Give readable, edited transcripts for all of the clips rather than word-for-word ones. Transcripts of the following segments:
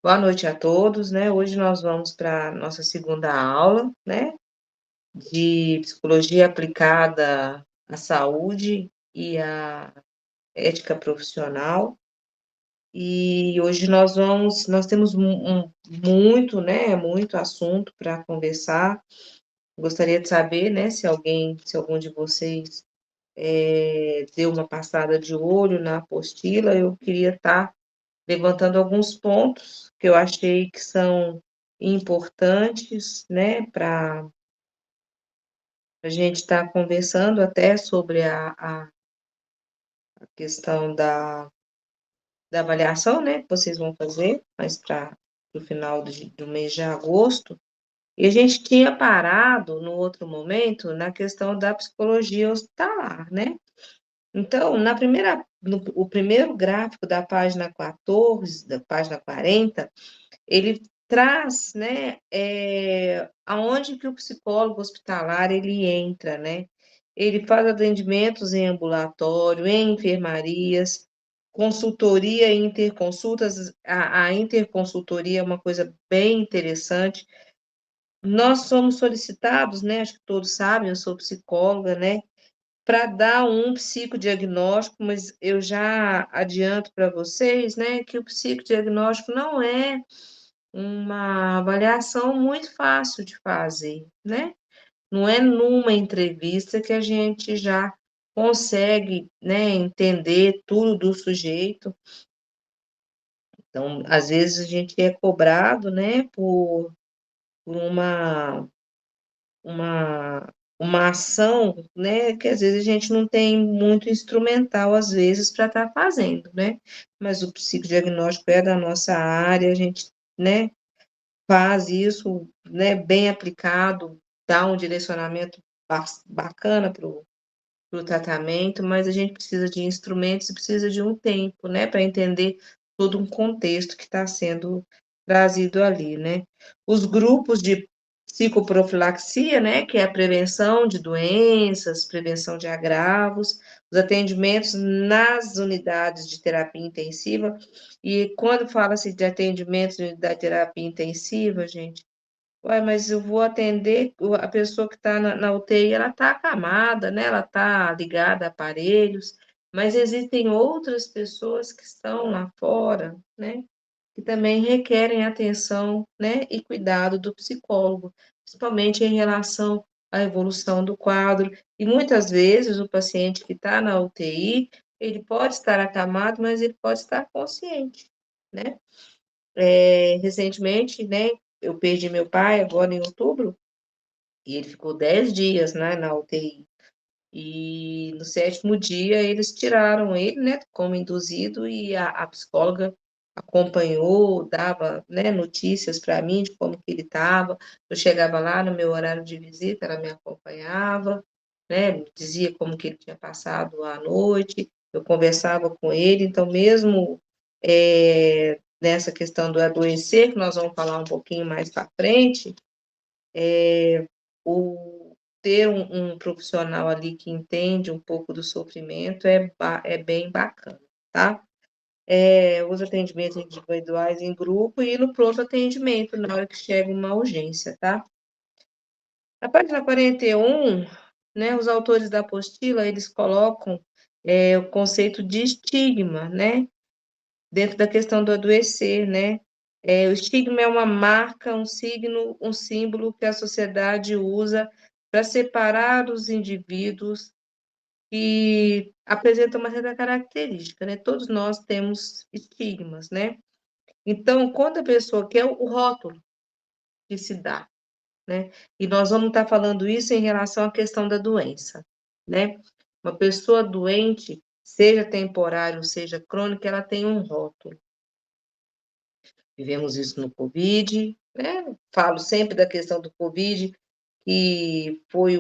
Boa noite a todos, né? Hoje nós vamos para a nossa segunda aula, né? De psicologia aplicada à saúde e à ética profissional. E hoje nós temos muito, né? Muito assunto para conversar. Gostaria de saber, né? Se algum de vocês deu uma passada de olho na apostila, eu queria estar levantando alguns pontos que eu achei que são importantes, né, para a gente estar conversando até sobre a questão da avaliação, né, que vocês vão fazer, mas para o final do mês de agosto. E a gente tinha parado no outro momento na questão da psicologia hospitalar, né? Então, no o primeiro gráfico da página 14, da página 40, ele traz, né, aonde que o psicólogo hospitalar ele entra, né? Ele faz atendimentos em ambulatório, em enfermarias, consultoria e interconsultas. A interconsultoria é uma coisa bem interessante. Nós somos solicitados, né, acho que todos sabem, eu sou psicóloga, né, para dar um psicodiagnóstico, mas eu já adianto para vocês, né, que o psicodiagnóstico não é uma avaliação muito fácil de fazer, né? Não é numa entrevista que a gente já consegue, né, entender tudo do sujeito. Então, às vezes a gente é cobrado, né, por uma, uma ação, né, que às vezes a gente não tem muito instrumental, às vezes, para estar fazendo, né? Mas o psicodiagnóstico é da nossa área, a gente, né, faz isso, né, bem aplicado, dá um direcionamento bacana para o tratamento, mas a gente precisa de instrumentos e precisa de um tempo, né, para entender todo um contexto que está sendo trazido ali, né. Os grupos de psicoprofilaxia, né, que é a prevenção de doenças, prevenção de agravos, os atendimentos nas unidades de terapia intensiva, e quando fala-se de atendimento de unidade de terapia intensiva, gente, ué, mas eu vou atender a pessoa que está na UTI, ela está acamada, né, ela está ligada a aparelhos, mas existem outras pessoas que estão lá fora, né, que também requerem atenção, né, e cuidado do psicólogo, principalmente em relação à evolução do quadro. E muitas vezes o paciente que está na UTI, ele pode estar acamado, mas ele pode estar consciente, né. Recentemente, né, eu perdi meu pai agora em outubro, e ele ficou 10 dias, né, na UTI. E no 7º dia eles tiraram ele, né, como induzido, e a psicóloga acompanhou, dava, né, notícias para mim de como que ele estava. Eu chegava lá no meu horário de visita, ela me acompanhava, né, me dizia como que ele tinha passado a noite, eu conversava com ele. Então mesmo, nessa questão do adoecer, que nós vamos falar um pouquinho mais para frente, o ter um profissional ali que entende um pouco do sofrimento é bem bacana, tá. Os atendimentos individuais em grupo e no pronto atendimento, na hora que chega uma urgência, tá. Na página 41, né, os autores da apostila, eles colocam, o conceito de estigma, né, dentro da questão do adoecer, né. O estigma é uma marca, um signo, um símbolo que a sociedade usa para separar os indivíduos que apresentam uma certa característica, né. Todos nós temos estigmas, né. Então, quando a pessoa quer o rótulo que se dá, né, e nós vamos estar falando isso em relação à questão da doença, né. Uma pessoa doente, seja temporária ou seja crônica, ela tem um rótulo. Vivemos isso no Covid, né, falo sempre da questão do Covid, que foi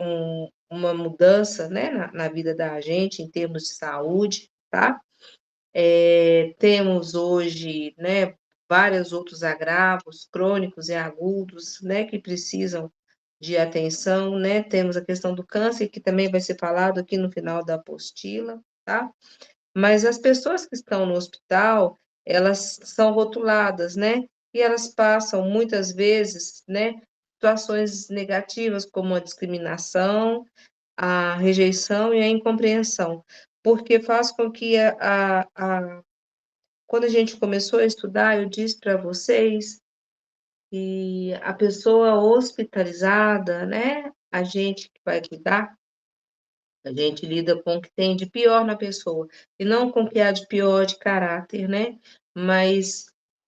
uma mudança, né, na vida da gente em termos de saúde, tá. Temos hoje, né, vários outros agravos crônicos e agudos, né, que precisam de atenção, né. Temos a questão do câncer, que também vai ser falado aqui no final da apostila, tá. Mas as pessoas que estão no hospital, elas são rotuladas, né. e elas passam, muitas vezes, né, situações negativas, como a discriminação, a rejeição e a incompreensão, porque faz com que quando a gente começou a estudar, eu disse para vocês, que a pessoa hospitalizada, né, a gente que vai cuidar, a gente lida com o que tem de pior na pessoa, e não com o que há de pior de caráter, né, mas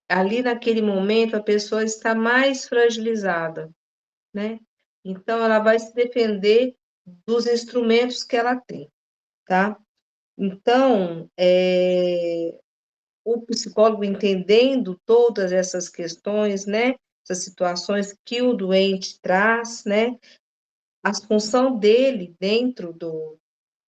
ali naquele momento a pessoa está mais fragilizada, né, então ela vai se defender dos instrumentos que ela tem, tá. Então, o psicólogo entendendo todas essas questões, né, essas situações que o doente traz, né, a função dele dentro do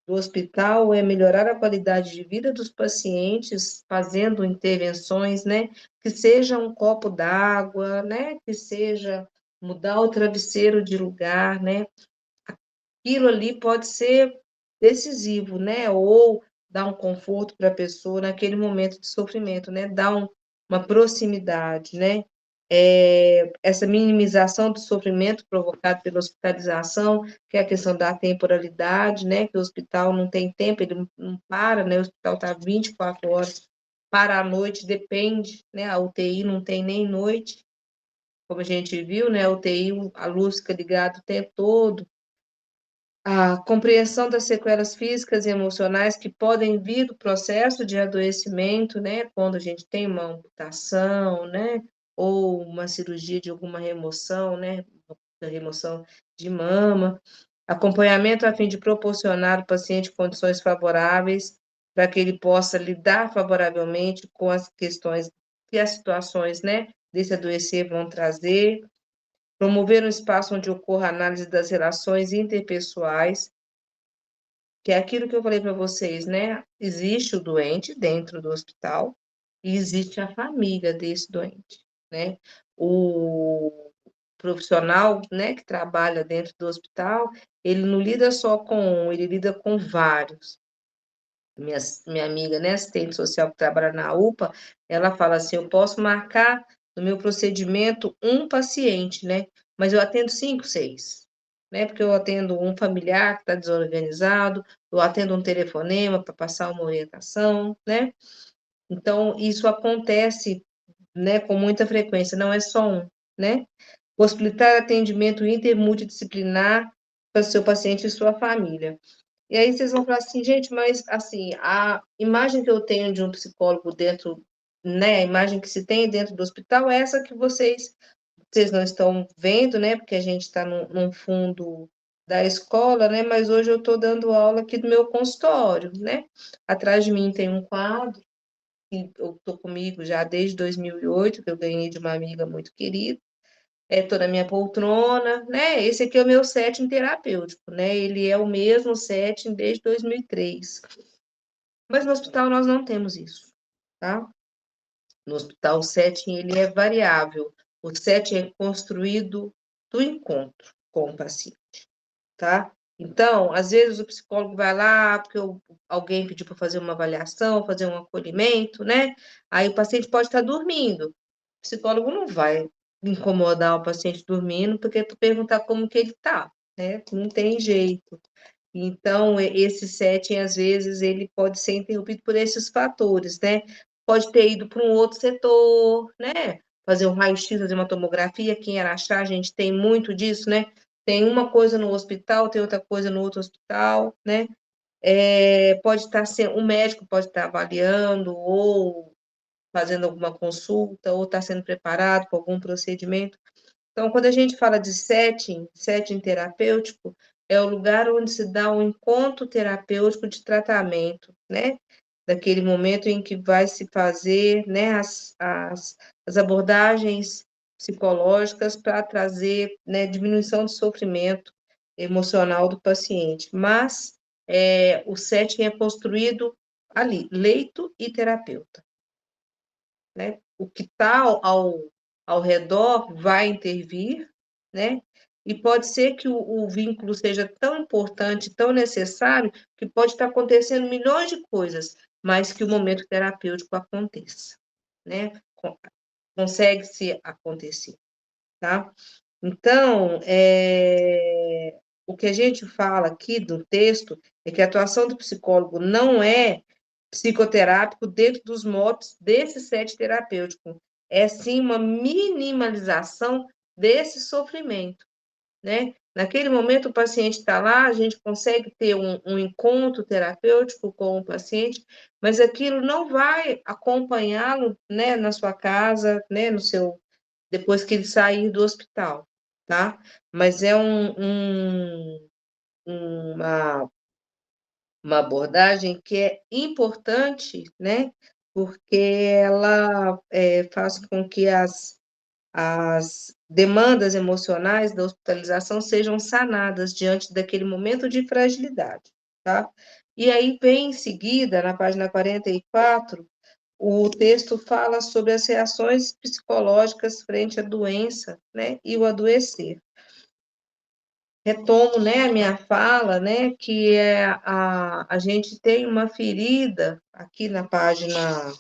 hospital é melhorar a qualidade de vida dos pacientes, fazendo intervenções, né, que seja um copo d'água, né, que seja mudar o travesseiro de lugar, né, aquilo ali pode ser decisivo, né, ou dar um conforto para a pessoa naquele momento de sofrimento, né, dar uma proximidade, né. Essa minimização do sofrimento provocado pela hospitalização, que é a questão da temporalidade, né, que o hospital não tem tempo, ele não para, né, o hospital está 24 horas, para a noite, depende, né, a UTI não tem nem noite, como a gente viu, né, a UTI, a luz fica ligada o tempo todo, a compreensão das sequelas físicas e emocionais que podem vir do processo de adoecimento, né, quando a gente tem uma amputação, né, ou uma cirurgia de alguma remoção, né, da remoção de mama, acompanhamento a fim de proporcionar ao paciente condições favoráveis para que ele possa lidar favoravelmente com as questões que as situações, né, desse adoecer vão trazer, promover um espaço onde ocorra análise das relações interpessoais, que é aquilo que eu falei para vocês, né, existe o doente dentro do hospital e existe a família desse doente, né. O profissional, né, que trabalha dentro do hospital, ele não lida só com um, ele lida com vários. Minha amiga, né, assistente social que trabalha na UPA, ela fala assim: "Eu posso marcar no meu procedimento um paciente, né, mas eu atendo 5, 6, né, porque eu atendo um familiar que está desorganizado, eu atendo um telefonema para passar uma orientação, né. Então isso acontece, né, com muita frequência, não é só um, né. Possibilitar atendimento intermultidisciplinar para o seu paciente e sua família. E aí vocês vão falar assim: "Gente, mas, assim, a imagem que eu tenho de um psicólogo dentro, né, a imagem que se tem dentro do hospital é essa que vocês não estão vendo, né, porque a gente está num fundo da escola, né, mas hoje eu estou dando aula aqui do meu consultório, né. Atrás de mim tem um quadro, que eu estou comigo já desde 2008, que eu ganhei de uma amiga muito querida. Tô na minha poltrona, né, esse aqui é o meu setting terapêutico, né, ele é o mesmo setting desde 2003. Mas no hospital nós não temos isso, tá. No hospital o setting ele é variável, o setting é construído do encontro com o paciente, tá. Então, às vezes o psicólogo vai lá, porque alguém pediu para fazer uma avaliação, fazer um acolhimento, né, aí o paciente pode estar dormindo. O psicólogo não vai incomodar o paciente dormindo, porque tu perguntar como que ele tá, né, não tem jeito. Então, esse setting, às vezes, ele pode ser interrompido por esses fatores, né. Pode ter ido para um outro setor, né, fazer um raio-x, fazer uma tomografia, quem era achar, a gente tem muito disso, né. Tem uma coisa no hospital, tem outra coisa no outro hospital, né. Pode estar sendo o médico pode estar avaliando ou fazendo alguma consulta, ou está sendo preparado para algum procedimento. Então, quando a gente fala de setting terapêutico, é o lugar onde se dá um encontro terapêutico de tratamento, né, daquele momento em que vai se fazer, né, as abordagens psicológicas para trazer, né, diminuição do sofrimento emocional do paciente. Mas, o setting é construído ali, leito e terapeuta. Né, o que está ao redor vai intervir, né, e pode ser que o vínculo seja tão importante, tão necessário, que pode estar acontecendo milhões de coisas, mas que o momento terapêutico aconteça, né. consegue se acontecer, tá? Então, o que a gente fala aqui do texto é que a atuação do psicólogo não é psicoterápico dentro dos moldes desse set terapêutico, é sim uma minimalização desse sofrimento, né? Naquele momento, o paciente está lá, a gente consegue ter um encontro terapêutico com o paciente, mas aquilo não vai acompanhá-lo, né, na sua casa, né, no seu, depois que ele sair do hospital, tá? Mas é uma, uma abordagem que é importante, né? Porque ela faz com que as demandas emocionais da hospitalização sejam sanadas diante daquele momento de fragilidade, tá? E aí vem em seguida, na página 44, o texto fala sobre as reações psicológicas frente à doença, né, e o adoecer. Retomo, né, a minha fala, né, que a gente tem uma ferida, aqui na página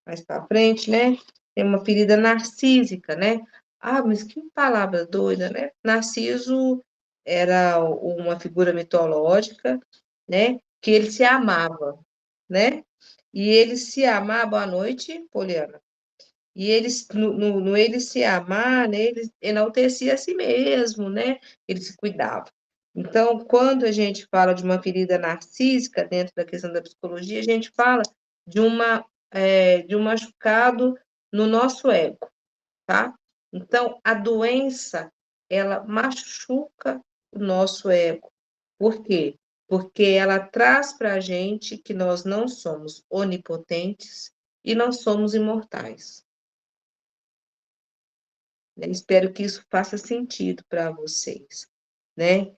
mais para frente, né, tem uma ferida narcísica, né? Ah, mas que palavra doida, né? Narciso era uma figura mitológica, né, que ele se amava, né? E ele se amava à noite, Poliana, e eles, no ele se amar, né, ele enaltecia a si mesmo, né? Ele se cuidava. Então, quando a gente fala de uma ferida narcísica dentro da questão da psicologia, a gente fala de de um machucado no nosso ego, tá? Então, a doença, ela machuca o nosso ego. Por quê? Porque ela traz para a gente que nós não somos onipotentes e não somos imortais. Né? Espero que isso faça sentido para vocês, né?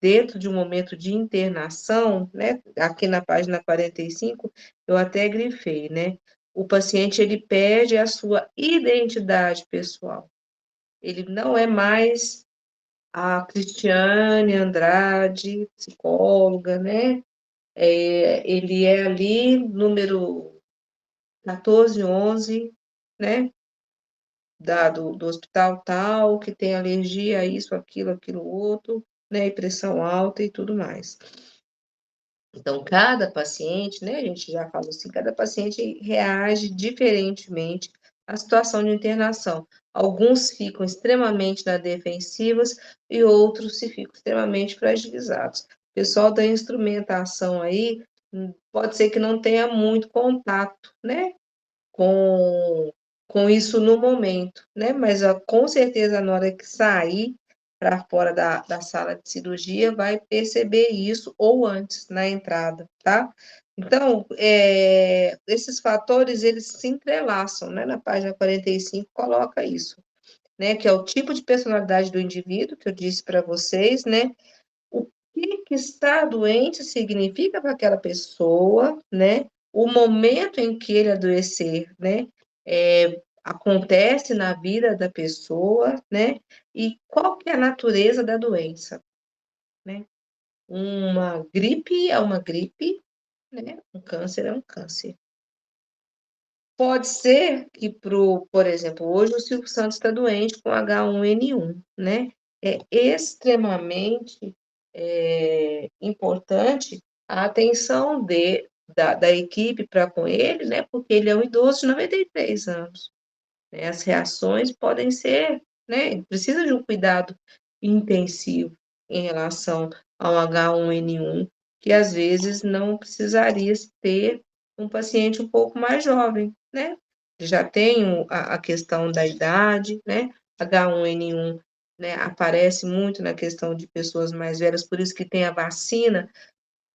Dentro de um momento de internação, né? Aqui na página 45, eu até grifei, né? O paciente ele perde a sua identidade pessoal. Ele não é mais a Cristiane Andrade, psicóloga, né? Ele é ali número 1411, né? Do hospital tal, que tem alergia a isso, aquilo, outro, né, e pressão alta e tudo mais. Então, cada paciente, né, a gente já falou assim, cada paciente reage diferentemente à situação de internação. Alguns ficam extremamente na defensivas e outros se ficam extremamente fragilizados. O pessoal da instrumentação aí, pode ser que não tenha muito contato, né, com, com isso no momento, né? Mas com certeza na hora que sair para fora da sala de cirurgia vai perceber isso ou antes, na entrada, tá? Então, esses fatores, eles se entrelaçam, né? Na página 45 coloca isso, né? Que é o tipo de personalidade do indivíduo, que eu disse para vocês, né? O que está doente significa para aquela pessoa, né? O momento em que ele adoecer, né? Acontece na vida da pessoa, né? E qual que é a natureza da doença, né? Uma gripe é uma gripe, né? Um câncer é um câncer. Pode ser que, por exemplo, hoje o Silvio Santos está doente com H1N1, né? É extremamente importante a atenção da equipe para com ele, né? Porque ele é um idoso de 93 anos. Né? As reações podem ser, né? Precisa de um cuidado intensivo em relação ao H1N1, que às vezes não precisaria ter um paciente um pouco mais jovem, né? Já tem a questão da idade, né? H1N1, né, aparece muito na questão de pessoas mais velhas, por isso que tem a vacina,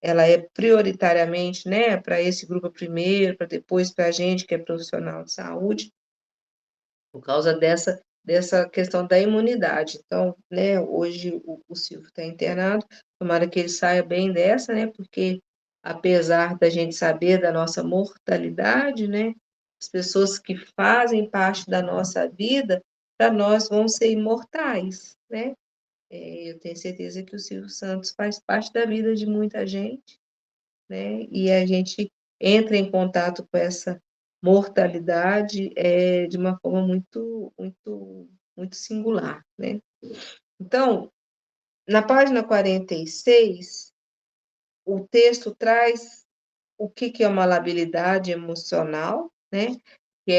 ela é prioritariamente, né, para esse grupo primeiro, para depois para a gente que é profissional de saúde, por causa dessa questão da imunidade. Então, né, hoje o Silvio está internado, tomara que ele saia bem dessa, né, porque apesar da gente saber da nossa mortalidade, né, as pessoas que fazem parte da nossa vida, para nós vão ser imortais, né? Eu tenho certeza que o Silvio Santos faz parte da vida de muita gente, né? E a gente entra em contato com essa mortalidade de uma forma muito, muito, muito singular, né. Então, na página 46, o texto traz o que que é uma labilidade emocional, né, que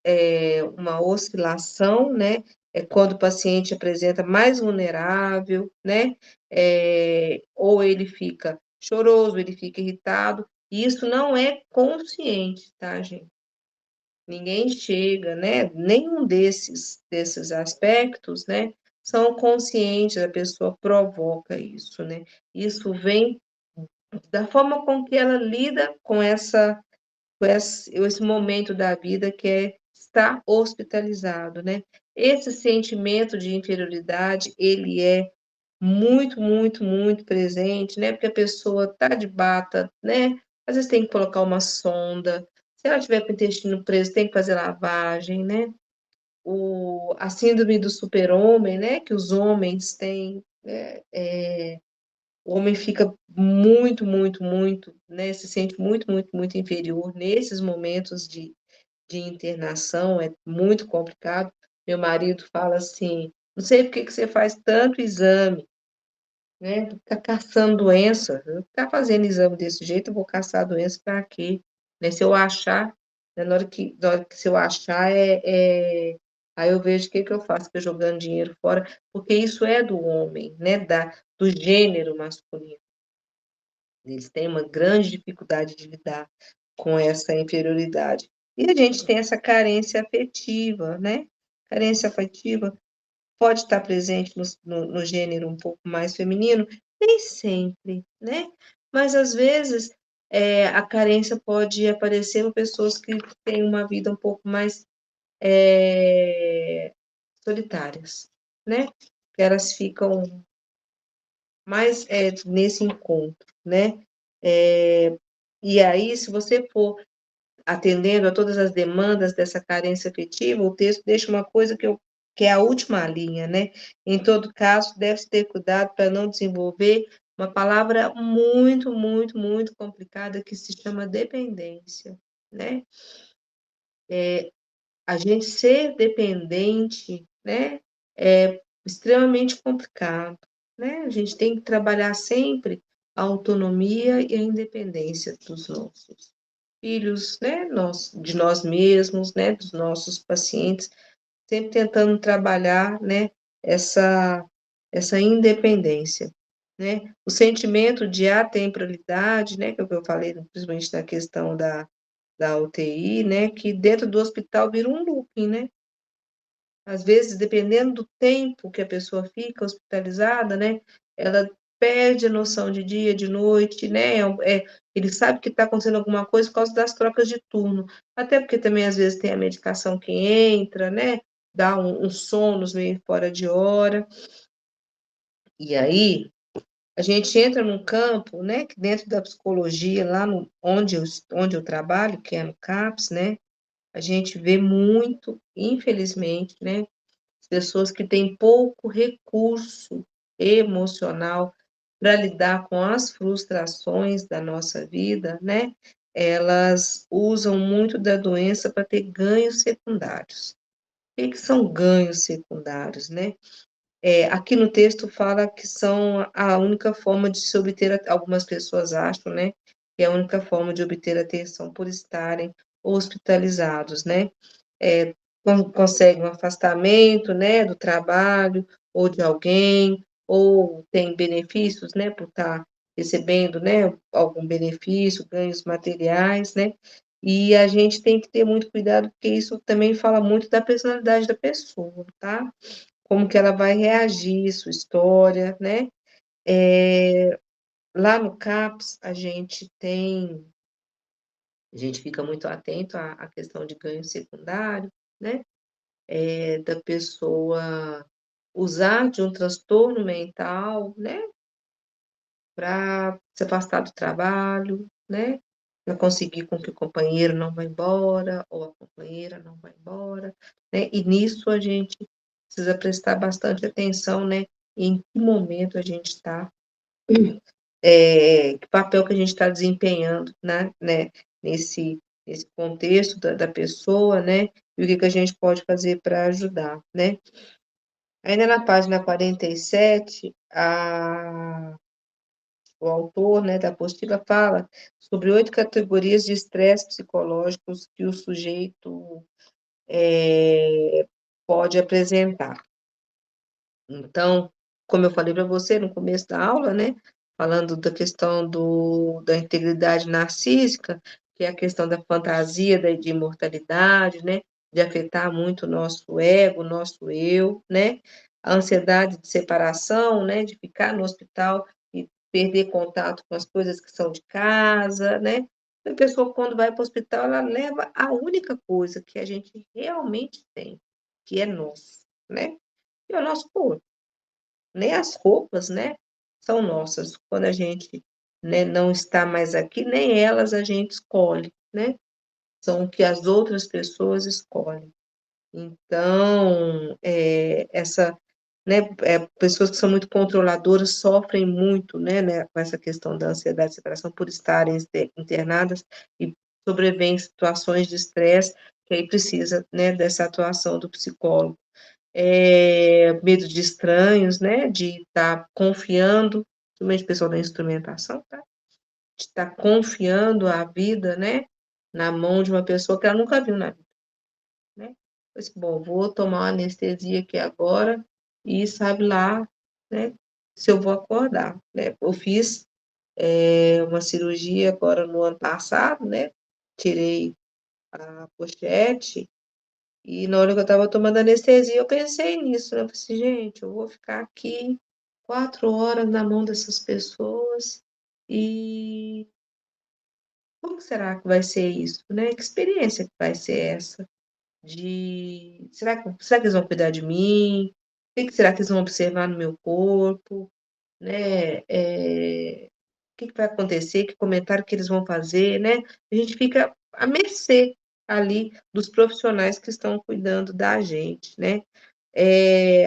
é uma oscilação, né, é quando o paciente apresenta mais vulnerável, né, ou ele fica choroso, ele fica irritado, e isso não é consciente, tá, gente? Ninguém chega, né, nenhum desses aspectos, né, são conscientes, a pessoa provoca isso, né. Isso vem da forma com que ela lida com esse momento da vida que é estar hospitalizado, né. Esse sentimento de inferioridade, ele é muito, muito, muito presente, né, porque a pessoa tá de bata, né, às vezes tem que colocar uma sonda, se ela tiver com o intestino preso, tem que fazer lavagem, né. A síndrome do super-homem, né, que os homens têm, o homem fica muito, muito, muito, né, se sente muito, muito, muito inferior nesses momentos de internação, é muito complicado. Meu marido fala assim: "Não sei por que que você faz tanto exame, né, fica caçando doença, eu ficar fazendo exame desse jeito, eu vou caçar doença para quê? Né, se eu achar, né, na hora que se eu achar, aí eu vejo o que que eu faço, fico jogando dinheiro fora", porque isso é do homem, né, do gênero masculino. Eles têm uma grande dificuldade de lidar com essa inferioridade. E a gente tem essa carência afetiva, né. Carência afetiva pode estar presente no gênero um pouco mais feminino? Nem sempre, né. Mas às vezes, a carência pode aparecer em pessoas que têm uma vida um pouco mais, eh, solitárias, né. Que elas ficam mais, nesse encontro, né. E aí, se você for atendendo a todas as demandas dessa carência afetiva, o texto deixa uma coisa que é a última linha, né. Em todo caso, deve-se ter cuidado para não desenvolver uma palavra muito, muito, muito complicada que se chama dependência, né. A gente ser dependente, né, é extremamente complicado, né. A gente tem que trabalhar sempre a autonomia e a independência dos nossos filhos, né, de nós mesmos, né, dos nossos pacientes, sempre tentando trabalhar, né, essa essa independência, né. O sentimento de atemporalidade, né, que é o que eu falei, principalmente na questão da UTI, né, que dentro do hospital vira um looping, né. Às vezes, dependendo do tempo que a pessoa fica hospitalizada, né, ela perde a noção de dia, de noite, né, ele sabe que está acontecendo alguma coisa por causa das trocas de turno, até porque também às vezes tem a medicação que entra, né, dá uns sonos meio fora de hora. E aí, a gente entra num campo, né, que dentro da psicologia, lá no onde eu trabalho, que é no CAPS, né, a gente vê muito, infelizmente, né, pessoas que têm pouco recurso emocional para lidar com as frustrações da nossa vida, né, elas usam muito da doença para ter ganhos secundários. O que que são ganhos secundários, né? Aqui no texto fala que são a única forma de se obter algumas pessoas acham, né, que é a única forma de obter atenção por estarem hospitalizados, né. Consegue um afastamento, né, do trabalho ou de alguém, ou tem benefícios, né, por estar recebendo, né, algum benefício, ganhos materiais, né, e a gente tem que ter muito cuidado, porque isso também fala muito da personalidade da pessoa, tá? Como que ela vai reagir, sua história, né. Lá no CAPS a gente fica muito atento à questão de ganho secundário, né. Da pessoa usar de um transtorno mental, né, para se afastar do trabalho, né, para conseguir com que o companheiro não vá embora ou a companheira não vá embora, né, e nisso a gente precisa prestar bastante atenção, né, em que momento a gente está, que papel que a gente está desempenhando, né, nesse esse contexto da pessoa, né, e o que que a gente pode fazer para ajudar, né. Ainda na página 47, o autor, né, da apostila fala sobre 8 categorias de estresse psicológicos que o sujeito, pode apresentar. Então, como eu falei para você no começo da aula, né, falando da questão da integridade narcísica, que é a questão da fantasia de imortalidade, né, de afetar muito o nosso ego, o nosso eu, né, a ansiedade de separação, né, de ficar no hospital e perder contato com as coisas que são de casa, né. A pessoa quando vai para o hospital, ela leva a única coisa que a gente realmente tem, que é nosso, né, que é o nosso corpo. Nem as roupas, né, são nossas. Quando a gente, né, não está mais aqui, nem elas a gente escolhe, né, são o que as outras pessoas escolhem. Então, essa, né, pessoas que são muito controladoras sofrem muito, né, com essa questão da ansiedade de separação por estarem internadas e sobrevêm situações de estresse, que aí precisa, né, dessa atuação do psicólogo. Medo de estranhos, né, de estar confiando, principalmente pessoal da instrumentação, tá, de estar confiando a vida, né, na mão de uma pessoa que ela nunca viu na vida, né. Assim: "Bom, vou tomar uma anestesia aqui agora e sabe lá, né, se eu vou acordar", né. Eu fiz, uma cirurgia agora no ano passado, né, tirei a pochete. E na hora que eu estava tomando anestesia, eu pensei nisso, né, eu falei assim: "Gente, eu vou ficar aqui 4 horas na mão dessas pessoas, e como que será que vai ser isso, né? Que experiência que vai ser essa? De será que eles vão cuidar de mim? O que que será que eles vão observar no meu corpo, né? O que que vai acontecer? Que comentário que eles vão fazer, né?" A gente fica à mercê ali dos profissionais que estão cuidando da gente, né.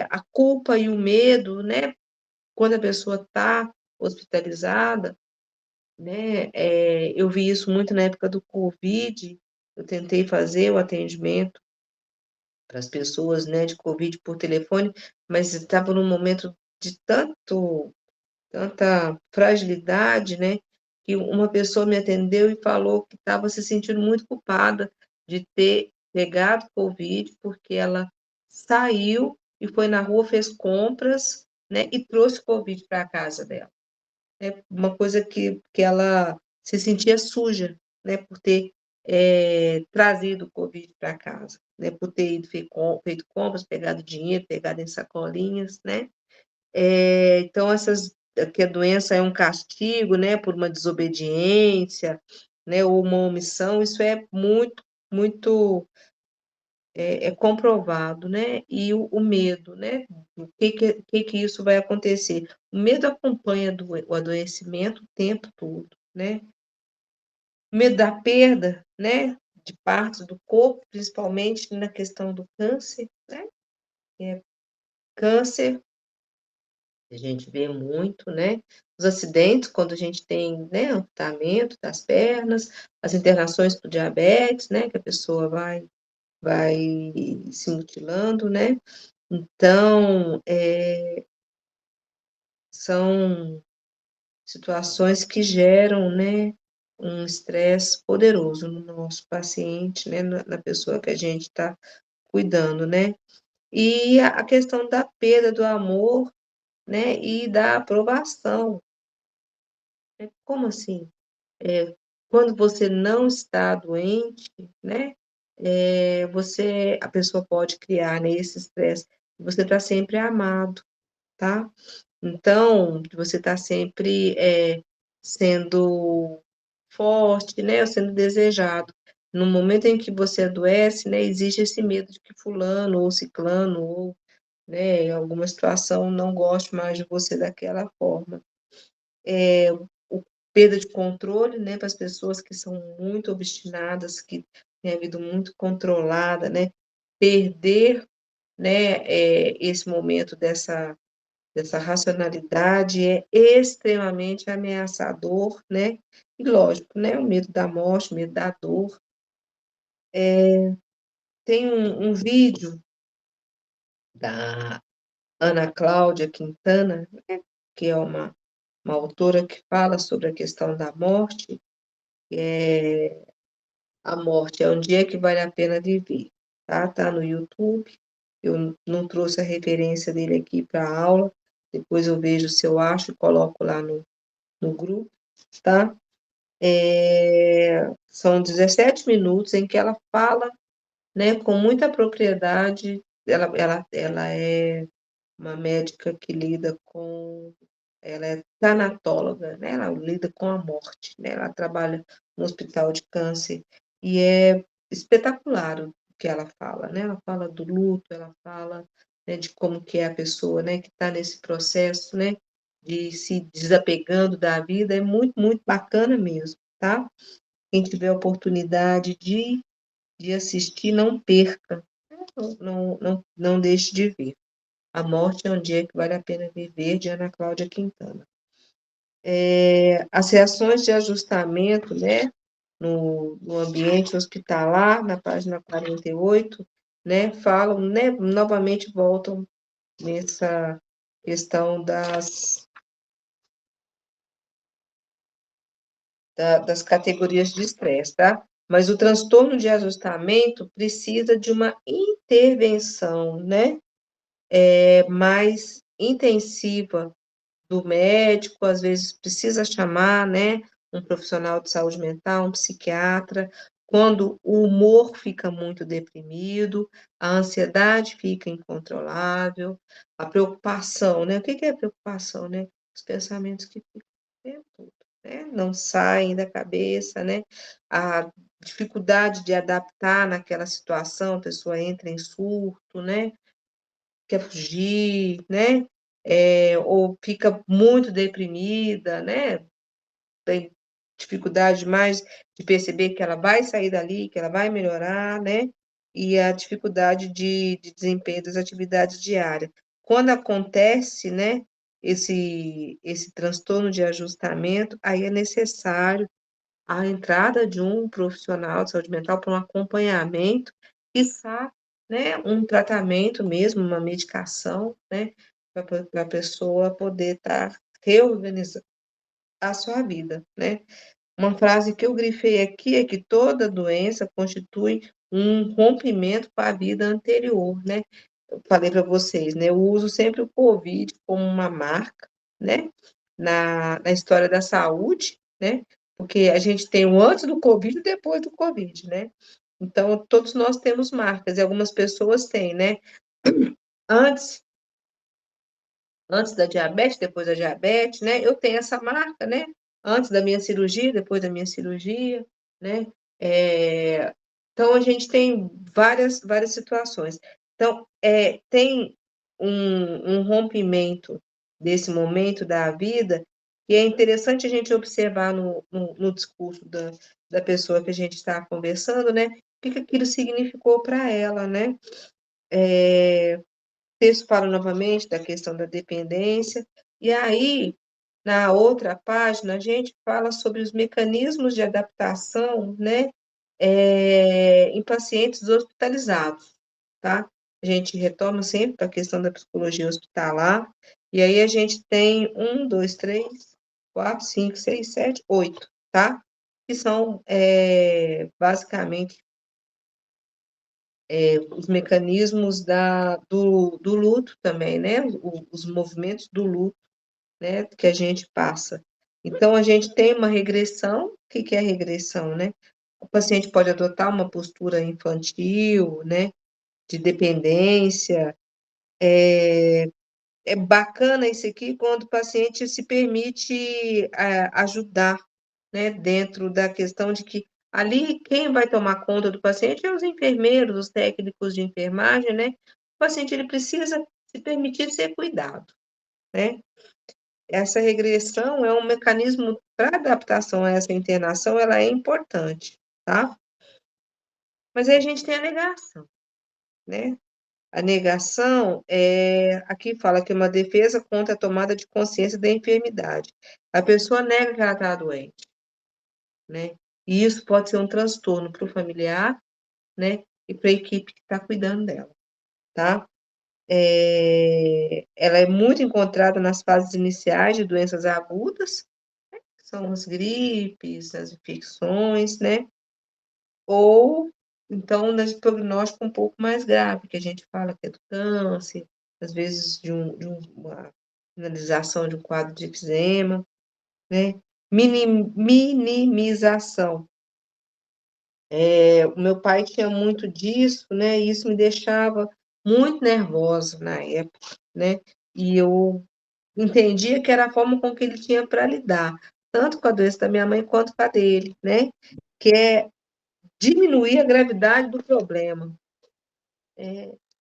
A culpa e o medo, né, quando a pessoa está hospitalizada, né, eu vi isso muito na época do Covid, eu tentei fazer o atendimento para as pessoas, né, de Covid por telefone, mas estava num momento de tanta fragilidade, né, que uma pessoa me atendeu e falou que estava se sentindo muito culpada de ter pegado covid, porque ela saiu e foi na rua, fez compras, né, e trouxe covid para casa dela, né, uma coisa que ela se sentia suja, né, por ter, trazido covid para casa, né, por ter ido feito compras, pegado dinheiro, pegado em sacolinhas, né. Então que a doença é um castigo, né, por uma desobediência, né, ou uma omissão, isso é muito, é comprovado, né. E o medo, né, o que que isso vai acontecer. O medo acompanha o adoecimento o tempo todo, né. O medo da perda, né, de partes do corpo, principalmente na questão do câncer, né, câncer. A gente vê muito, né, os acidentes quando a gente tem, né, amputamento das pernas, as internações por diabetes, né, que a pessoa vai se mutilando, né. Então, são situações que geram, né, um estresse poderoso no nosso paciente, né, na pessoa que a gente está cuidando, né. E a questão da perda do amor, né, e da aprovação. Como assim? Quando você não está doente, né, a pessoa pode criar, né, esse estresse, você está sempre amado, tá. Então, você está sempre, sendo forte, né, ou sendo desejado. No momento em que você adoece, né, existe esse medo de que fulano ou ciclano ou, né, em alguma situação não goste mais de você daquela forma. O perda de controle, né, para as pessoas que são muito obstinadas, que têm a vida muito controlada, né, perder, né, esse momento dessa racionalidade é extremamente ameaçador, né, e lógico, né, o medo da morte, o medo da dor. Tem um vídeo da Ana Cláudia Quintana, né, que é uma autora que fala sobre a questão da morte, a morte é um dia que vale a pena viver, tá? Tá no YouTube. Eu não trouxe a referência dele aqui para a aula, depois eu vejo se eu acho e coloco lá no grupo, tá? São 17 minutos em que ela fala, né, com muita propriedade. Ela é uma médica que lida com, ela é tanatóloga, né, ela lida com a morte, né, ela trabalha no hospital de câncer e é espetacular o que ela fala, né, ela fala do luto, ela fala, né, de como que é a pessoa, né, que está nesse processo, né, de se desapegando da vida, é muito, muito bacana mesmo, tá? Quem tiver a oportunidade de assistir, não perca, né, não deixe de ver. A Morte é um Dia que Vale a Pena Viver, de Ana Cláudia Quintana. As reações de ajustamento, né, no ambiente hospitalar, na página 48, né, falam, né, novamente voltam nessa questão das categorias de estresse, tá? Mas o transtorno de ajustamento precisa de uma intervenção, né, mais intensiva do médico, às vezes precisa chamar, né, um profissional de saúde mental, um psiquiatra, quando o humor fica muito deprimido, a ansiedade fica incontrolável, a preocupação, né? O que que é preocupação, né? Os pensamentos que ficam o tempo todo, né? Não saem da cabeça, né? A dificuldade de adaptar naquela situação, a pessoa entra em surto, né? Quer fugir, né, ou fica muito deprimida, né, tem dificuldade mais de perceber que ela vai sair dali, que ela vai melhorar, né, e a dificuldade de desempenho das atividades diárias. Quando acontece, né, esse transtorno de ajustamento, aí é necessário a entrada de um profissional de saúde mental para um acompanhamento, quiçá, né, um tratamento mesmo, uma medicação, né, para a pessoa poder estar reorganizando a sua vida, né. Uma frase que eu grifei aqui é que toda doença constitui um rompimento com a vida anterior, né. Eu falei para vocês, né, eu uso sempre o Covid como uma marca, né, na história da saúde, né, porque a gente tem o antes do Covid e o depois do Covid, né. Então todos nós temos marcas e algumas pessoas têm, né, antes antes da diabetes, depois da diabetes, né, eu tenho essa marca, né, antes da minha cirurgia, depois da minha cirurgia, né, eh, então a gente tem várias situações. Então, tem um rompimento desse momento da vida, e é interessante a gente observar no discurso da pessoa que a gente está conversando, né, o que que aquilo significou para ela, né. O texto fala novamente da questão da dependência, e aí, na outra página, a gente fala sobre os mecanismos de adaptação, né, em pacientes hospitalizados, tá. A gente retoma sempre para a questão da psicologia hospitalar, e aí a gente tem 1, 2, 3, 4, 5, 6, 7, 8, tá. Que são, basicamente, os mecanismos do luto também, né, os movimentos do luto, né, que a gente passa. Então a gente tem uma regressão, o que que é regressão, né? O paciente pode adotar uma postura infantil, né, de dependência. É bacana isso aqui quando o paciente se permite, ajudar, né, dentro da questão de que ali quem vai tomar conta do paciente é os enfermeiros, os técnicos de enfermagem, né. O paciente ele precisa se permitir ser cuidado, né. Essa regressão é um mecanismo para adaptação a essa internação, ela é importante, tá. Mas aí a gente tem a negação, né. A negação, aqui fala que é uma defesa contra a tomada de consciência da enfermidade. A pessoa nega que ela está doente, né. E isso pode ser um transtorno para o familiar, né? E para a equipe que está cuidando dela, tá? Ela é muito encontrada nas fases iniciais de doenças agudas, que são as gripes, as infecções, né? Ou, então, nesse prognóstico um pouco mais grave, que a gente fala que é do câncer, às vezes uma finalização de um quadro de eczema, né? Minimização. O meu pai tinha muito disso, né? E isso me deixava muito nervosa na época, né? E eu entendia que era a forma com que ele tinha para lidar, tanto com a doença da minha mãe quanto com a dele, né? Que é diminuir a gravidade do problema.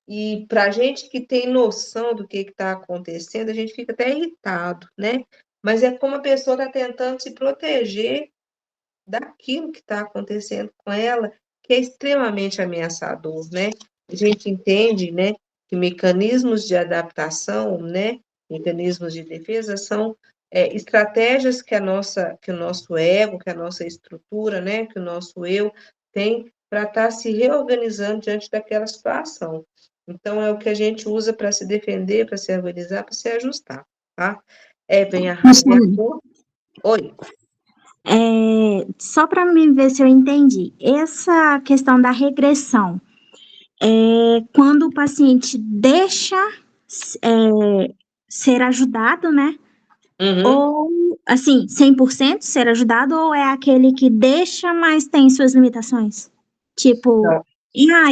E para a gente que tem noção do que está acontecendo, a gente fica até irritado, né? Mas é como a pessoa está tentando se proteger daquilo que está acontecendo com ela, que é extremamente ameaçador, né? A gente entende, né, que mecanismos de adaptação, né, mecanismos de defesa são estratégias que o nosso ego, que a nossa estrutura, né, que o nosso eu tem para estar se reorganizando diante daquela situação. Então, é o que a gente usa para se defender, para se organizar, para se ajustar, tá? Vem a raiva, vem a Sim. cor. Oi. Só para me ver se eu entendi, essa questão da regressão é quando o paciente deixa é, ser ajudado, né? Uhum. Ou, assim, 100% ser ajudado, ou é aquele que deixa, mas tem suas limitações? Tipo,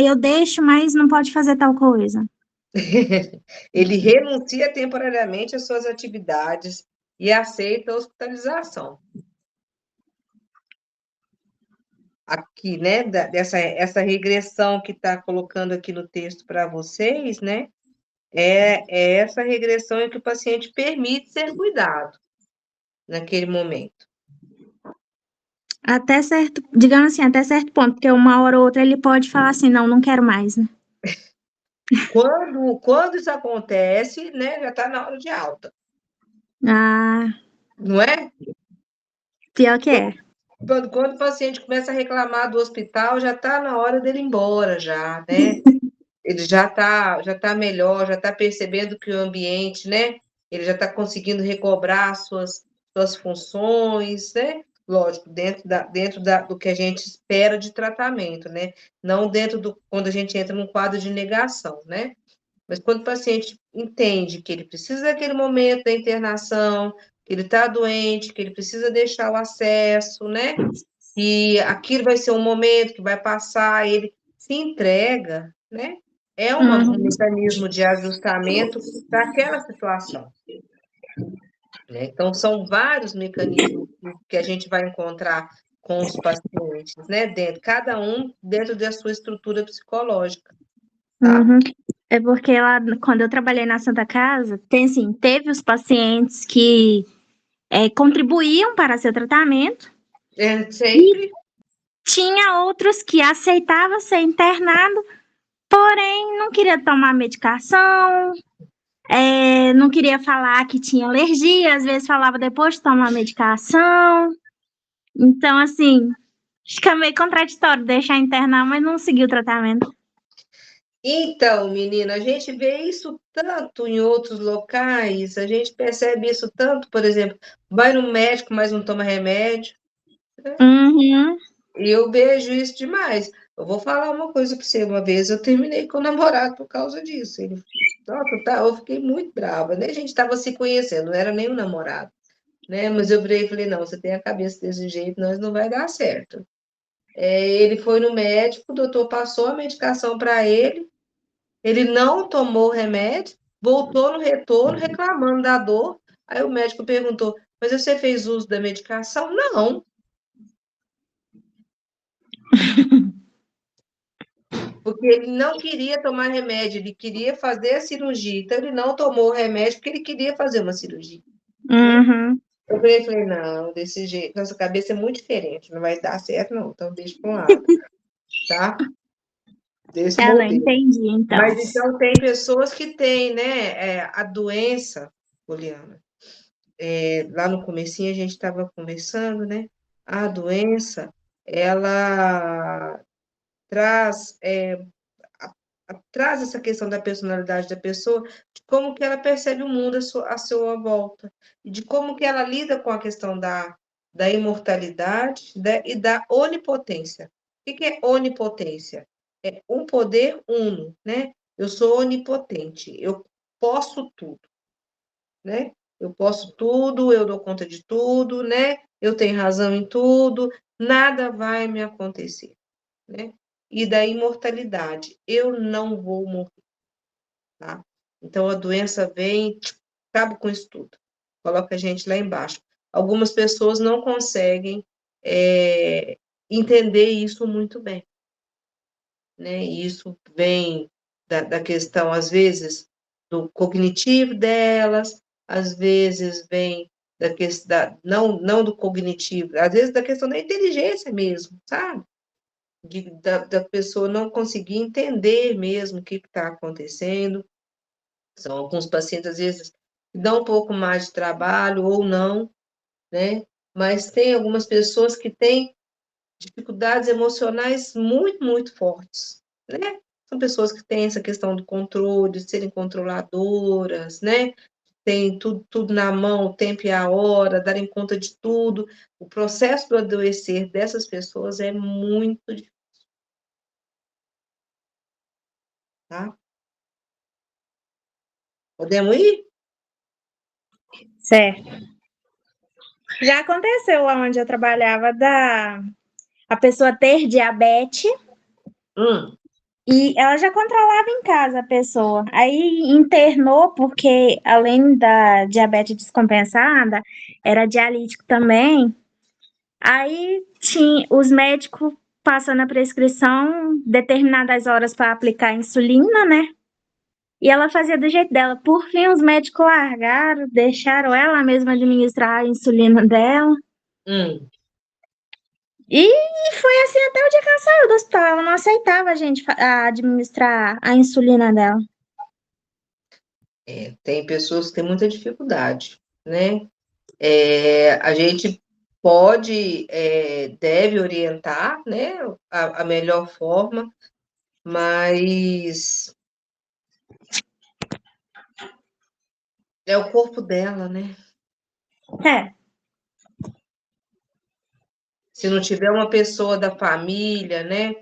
eu deixo, mas não pode fazer tal coisa. Ele renuncia temporariamente às suas atividades e aceita a hospitalização. Aqui, né, essa regressão que está colocando aqui no texto para vocês, né, é essa regressão em que o paciente permite ser cuidado naquele momento. Até certo, digamos assim, até certo ponto, porque uma hora ou outra ele pode falar assim, não, não quero mais, né? Quando isso acontece, né, já está na hora de alta, Ah, não é? pior que é. Quando o paciente começa a reclamar do hospital, já está na hora dele ir embora, já, né? Ele já tá melhor, já está percebendo que o ambiente, né? Ele já está conseguindo recobrar suas funções, né? Lógico, do que a gente espera de tratamento, né? Não quando a gente entra num quadro de negação, né? Mas quando o paciente entende que ele precisa daquele momento da internação, que ele está doente, que ele precisa deixar o acesso, né? E aquilo vai ser um momento que vai passar, ele se entrega, né? É um Uhum, mecanismo de ajustamento para aquela situação, né? Então, são vários mecanismos que a gente vai encontrar com os pacientes, né? Cada um dentro da sua estrutura psicológica, tá? uhum. É porque lá, quando eu trabalhei na Santa Casa, tem assim, teve os pacientes que contribuíam para seu tratamento e Sempre. tinha outros que aceitavam ser internado, porém não queria tomar medicação, não queria falar que tinha alergia, às vezes falava depois de tomar medicação. Então, assim, fica meio contraditório deixar internar, mas não seguir o tratamento. Então, menina, a gente vê isso tanto em outros locais, a gente percebe isso tanto, por exemplo, vai no médico, mas não toma remédio. Uhum, E eu vejo isso demais. Eu vou falar uma coisa para você. Uma vez eu terminei com o namorado por causa disso. Nossa, eu fiquei muito brava, né? A gente estava se conhecendo, não era nem um namorado, né? Mas eu virei e falei, não, você tem a cabeça desse jeito, nós não vai dar certo. Ele foi no médico, o doutor passou a medicação para ele não tomou o remédio, voltou no retorno reclamando da dor. Aí o médico perguntou, mas você fez uso da medicação? Não. Porque ele não queria tomar remédio, ele queria fazer a cirurgia. Então, ele não tomou o remédio porque ele queria fazer uma cirurgia, né? uhum. Eu falei, não, desse jeito, nossa cabeça é muito diferente, não vai dar certo, não. Então, deixa para um lado, tá? Desse Não modelo. entendi, então. Mas, então, tem pessoas que têm, né, a doença, Poliana. Lá no comecinho a gente estava conversando, né? A doença, ela traz, traz essa questão da personalidade da pessoa, de como que ela percebe o mundo à sua volta, e de como que ela lida com a questão da imortalidade, né, e da onipotência. O que é onipotência? É um poder uno, né? Eu sou onipotente, eu posso tudo, né? Eu posso tudo, eu dou conta de tudo, né? Eu tenho razão em tudo, nada vai me acontecer, né? E da imortalidade, eu não vou morrer, tá? Então a doença vem, acaba com isso tudo, coloca a gente lá embaixo. Algumas pessoas não conseguem entender isso muito bem, né? E isso vem da questão, às vezes, do cognitivo delas, às vezes vem da questão, não do cognitivo, às vezes da questão da inteligência mesmo, sabe? Da pessoa não conseguir entender mesmo o que está acontecendo. São alguns pacientes, às vezes, que dão um pouco mais de trabalho ou não, né? Mas tem algumas pessoas que têm dificuldades emocionais muito, muito fortes, né? São pessoas que têm essa questão do controle, de serem controladoras, né? Tem tudo na mão, o tempo e a hora, darem conta de tudo. O processo do adoecer dessas pessoas é muito difícil, tá? Podemos ir? Certo. Já aconteceu onde eu trabalhava a pessoa ter diabetes Hum, e ela já controlava em casa a pessoa. Aí internou porque além da diabetes descompensada, era dialítico também. Aí tinha os médicos passando a prescrição determinadas horas para aplicar insulina, né? E ela fazia do jeito dela. Por fim, os médicos largaram, deixaram ela mesma administrar a insulina dela. hum. E foi assim até o dia que ela saiu do hospital. Ela não aceitava a gente administrar a insulina dela. Tem pessoas que têm muita dificuldade, né? A gente pode, deve orientar, né, a melhor forma, mas é o corpo dela, né? É, Se não tiver uma pessoa da família, né,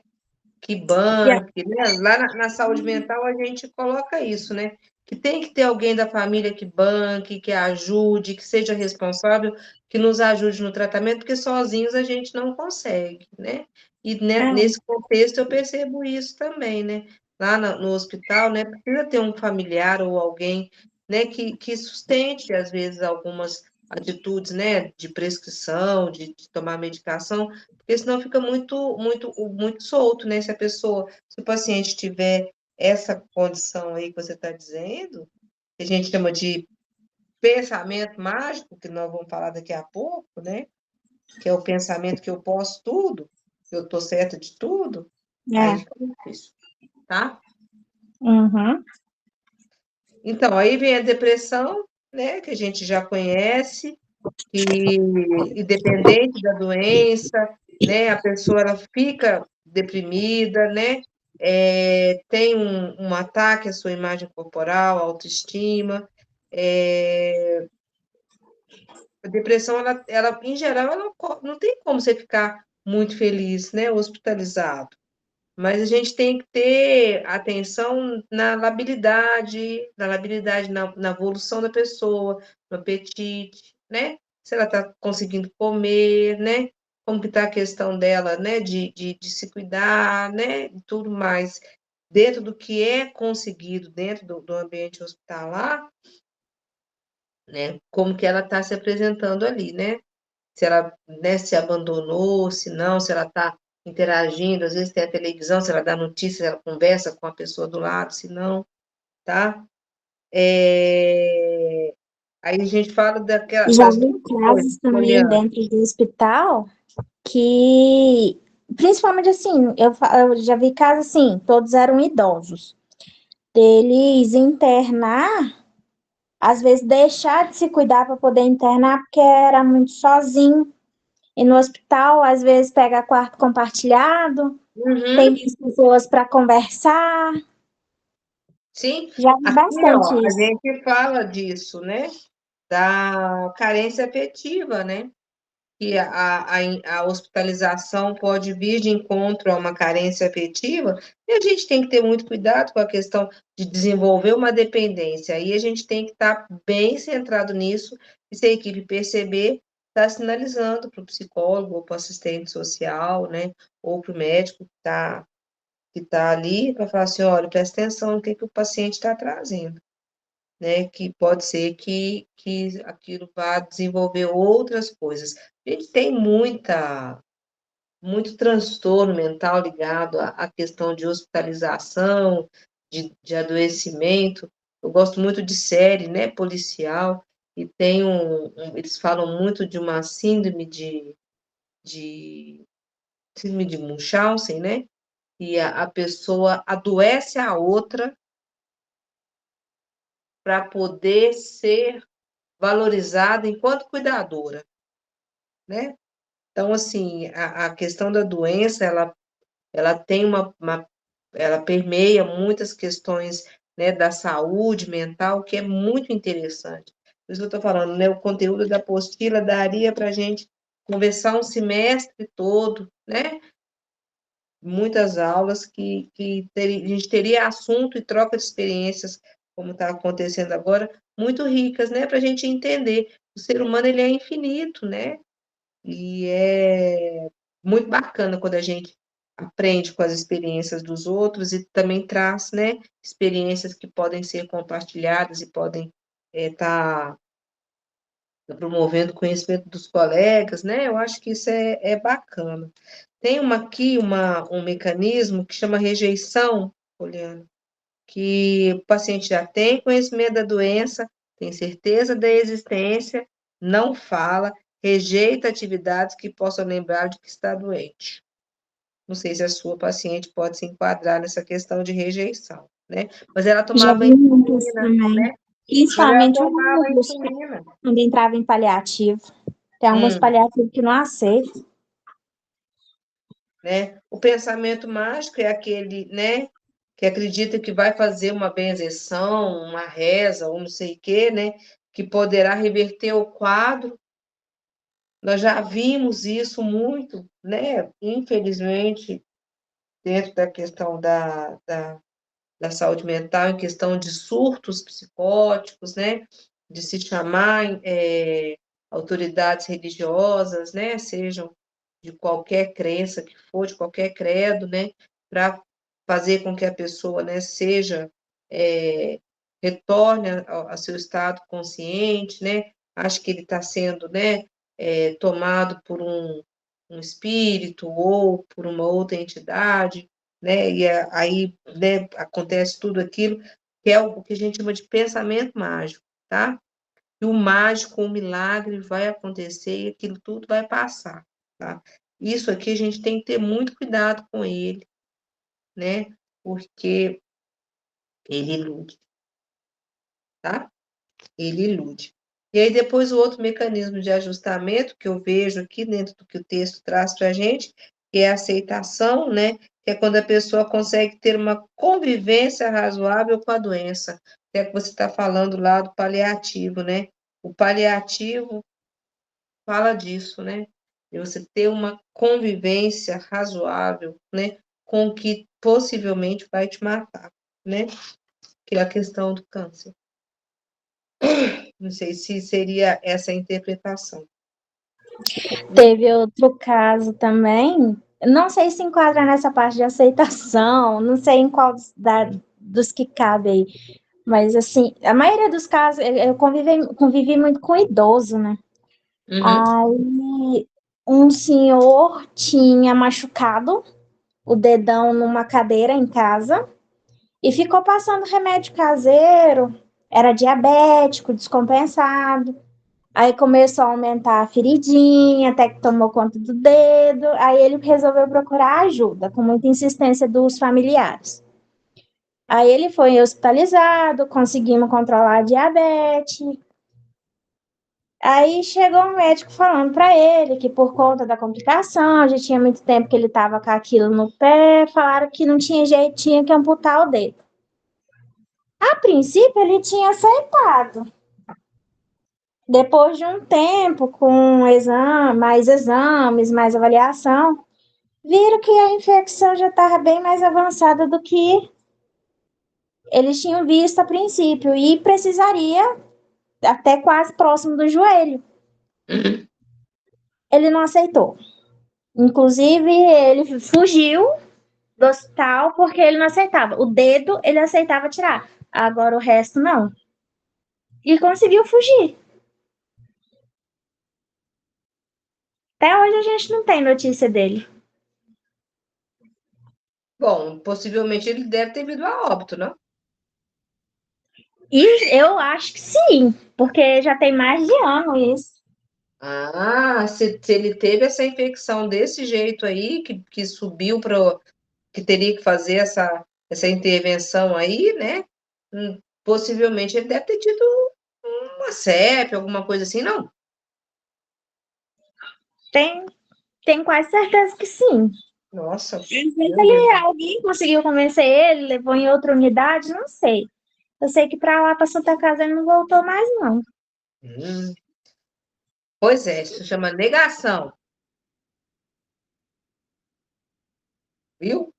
que e a- banque, né? Lá na saúde mental a gente coloca isso, né? Que tem que ter alguém da família que banque, que ajude, que seja responsável, que nos ajude no tratamento, porque sozinhos a gente não consegue, né? E é, nesse contexto eu percebo isso também, né? Lá no hospital, né? Precisa ter um familiar ou alguém, né, que sustente, às vezes, algumas atitudes, né, de prescrição, de tomar medicação, porque senão fica muito solto, né? Se o paciente tiver essa condição aí que você está dizendo, que a gente chama de pensamento mágico, que nós vamos falar daqui a pouco, né? Que é o pensamento que eu posso tudo, que eu estou certa de tudo, aí é. fica difícil, tá? Uhum. Então, aí vem a depressão, né? Que a gente já conhece, que independente da doença, né, a pessoa ela fica deprimida, né, tem um ataque à sua imagem corporal, autoestima, a depressão, em geral, ela não tem como você ficar muito feliz, né, hospitalizado. Mas a gente tem que ter atenção na labilidade, na evolução da pessoa, no apetite, né? Se ela está conseguindo comer, né? Como que está a questão dela, né? De se cuidar, né? E tudo mais. Dentro do que é conseguido dentro do ambiente hospitalar, né? Como que ela está se apresentando ali, né? Se ela, né, se abandonou, se não, se ela está interagindo, às vezes tem a televisão, se ela dá notícias, ela conversa com a pessoa do lado, se não, tá? Aí a gente fala Já das vi duas coisas, casos também Poliana. dentro do hospital que, principalmente assim, eu já vi casos assim, todos eram idosos. Deles internar, às vezes deixar de se cuidar para poder internar porque era muito sozinho. E no hospital, às vezes, pega quarto compartilhado, tem Uhum. mais pessoas para conversar. Sim, Já vi aqui, bastante ó, a isso. gente fala disso, né? Da carência afetiva, né? Que a hospitalização pode vir de encontro a uma carência afetiva, e a gente tem que ter muito cuidado com a questão de desenvolver uma dependência. Aí a gente tem que estar bem centrado nisso, e se a equipe perceber, está sinalizando para o psicólogo ou para o assistente social, né? Ou para o médico que tá ali para falar assim, olha, presta atenção no que o paciente está trazendo, né? Que pode ser que aquilo vá desenvolver outras coisas. A gente tem muito transtorno mental ligado à questão de hospitalização, de adoecimento. Eu gosto muito de série, né, policial, e tem eles falam muito de uma de síndrome de Munchausen, né? E a pessoa adoece a outra para poder ser valorizada enquanto cuidadora, né? Então, assim, a questão da doença, ela tem ela permeia muitas questões, né, da saúde mental, que é muito interessante. Por isso que eu estou falando, né, o conteúdo da apostila daria para a gente conversar um semestre todo, né? Muitas aulas a gente teria assunto e troca de experiências, como está acontecendo agora, muito ricas, né, para a gente entender. O ser humano, ele é infinito, né? E é muito bacana quando a gente aprende com as experiências dos outros e também traz, né, experiências que podem ser compartilhadas e podem estar promovendo o conhecimento dos colegas, né? Eu acho que isso é bacana. Tem um mecanismo que chama rejeição, Poliana, que o paciente já tem conhecimento da doença, tem certeza da existência, não fala, rejeita atividades que possam lembrar de que está doente. Não sei se a sua paciente pode se enquadrar nessa questão de rejeição, né? Mas ela Já tomava vi muitos insulina, também. né? Mas ela Principalmente tomava os insulina. quando entrava em paliativo. Tem alguns Hum. paliativos que não aceitam. Né? O pensamento mágico é aquele, né, que acredita que vai fazer uma benzeção, uma reza, ou não sei o quê, né, que poderá reverter o quadro. Nós já vimos isso muito, né, infelizmente, dentro da questão da saúde mental, em questão de surtos psicóticos, né, de se chamar autoridades religiosas, né, sejam de qualquer crença que for, de qualquer credo, né, para fazer com que a pessoa, né, é, retorne ao seu estado consciente, né, acho que ele está sendo, né, tomado por um espírito ou por uma outra entidade, né, e aí, né, acontece tudo aquilo que é o que a gente chama de pensamento mágico, tá? E o mágico, o milagre vai acontecer e aquilo tudo vai passar, tá? Isso aqui a gente tem que ter muito cuidado com ele, né? Porque ele ilude, tá? Ele ilude. E aí depois o outro mecanismo de ajustamento que eu vejo aqui dentro do que o texto traz para a gente, que é a aceitação, né? Que é quando a pessoa consegue ter uma convivência razoável com a doença. É que você está falando lá do paliativo, né? O paliativo fala disso, né? De você ter uma convivência razoável, né? Com o que possivelmente vai te matar, né? Que é a questão do câncer. Não sei se seria essa a interpretação. Teve outro caso também. Não sei se enquadra nessa parte de aceitação, não sei em qual dos que cabe aí. Mas, assim, a maioria dos casos, eu convivi muito com idoso, né? Uhum. Aí, um senhor tinha machucado o dedão numa cadeira em casa e ficou passando remédio caseiro, era diabético, descompensado. Aí começou a aumentar a feridinha, até que tomou conta do dedo. Aí ele resolveu procurar ajuda, com muita insistência dos familiares. Aí ele foi hospitalizado, conseguimos controlar a diabetes. Aí chegou um médico falando para ele que por conta da complicação, já tinha muito tempo que ele estava com aquilo no pé, falaram que não tinha jeito, tinha que amputar o dedo. A princípio, ele tinha aceitado. Depois de um tempo, com mais exames, mais avaliação, viram que a infecção já estava bem mais avançada do que eles tinham visto a princípio e precisaria até quase próximo do joelho. Ele não aceitou. Inclusive, ele fugiu do hospital porque ele não aceitava. O dedo ele aceitava tirar, agora o resto não. E conseguiu fugir. Até hoje a gente não tem notícia dele. Bom, possivelmente ele deve ter vindo a óbito, não? E eu acho que sim, porque já tem mais de ano isso. Ah, se ele teve essa infecção desse jeito aí, que subiu para que teria que fazer essa intervenção aí, né? Possivelmente ele deve ter tido uma sepse, alguma coisa assim, não? Tem quase certeza que sim. Nossa, Às vezes meu Deus. alguém conseguiu convencer ele, levou em outra unidade, não sei. Eu sei que para lá, para Santa Casa, ele não voltou mais, não. Hum. Pois é, isso chama negação, viu?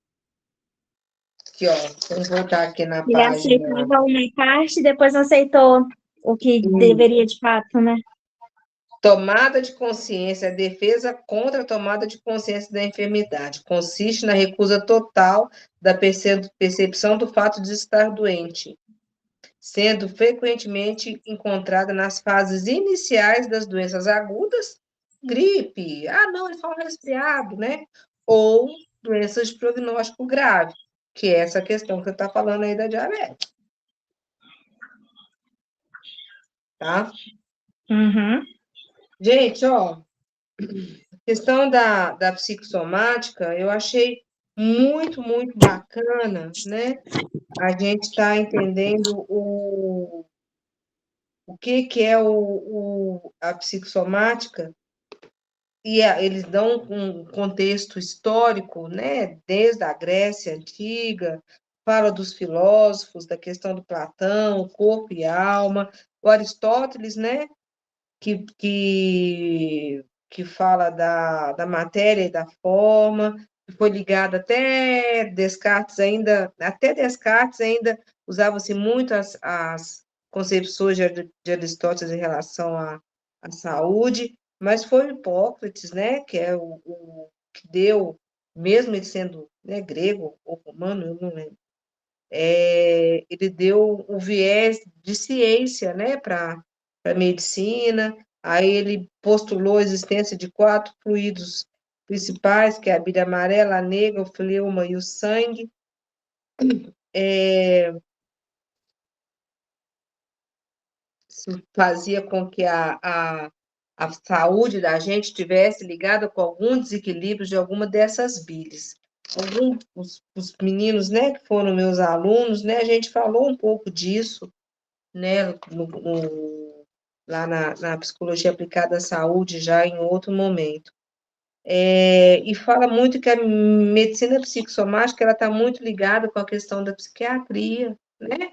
Aqui, ó, vamos voltar aqui na Ele página. aceitava uma parte, depois aceitou o que deveria de fato, né? Tomada de consciência, a defesa contra a tomada de consciência da enfermidade. Consiste na recusa total da percepção do fato de estar doente, sendo frequentemente encontrada nas fases iniciais das doenças agudas, gripe, não, é só um resfriado, né? Ou doenças de prognóstico grave, que é essa questão que você está falando aí da diabetes, tá? Uhum. Gente, ó, questão da psicossomática, eu achei muito, muito bacana, né? A gente está entendendo o que é a psicossomática, e eles dão um contexto histórico, né? Desde a Grécia Antiga, fala dos filósofos, da questão do Platão, corpo e alma, o Aristóteles, né? Que fala da matéria e da forma, que foi ligado até Descartes ainda usava-se muito as concepções de Aristóteles em relação à saúde, mas foi Hipócrates, né, que é o que deu, mesmo ele sendo, né, grego ou romano, eu não lembro, ele deu o viés de ciência, né, para a medicina. Aí ele postulou a existência de 4 fluidos principais, que é a bile amarela, a negra, o fleuma e o sangue. Isso fazia com que a saúde da gente estivesse ligada com algum desequilíbrio de alguma dessas bilis. Os meninos, né, que foram meus alunos, né, a gente falou um pouco disso, né, lá na psicologia aplicada à saúde, já em outro momento. E fala muito que a medicina psicossomática ela está muito ligada com a questão da psiquiatria, né?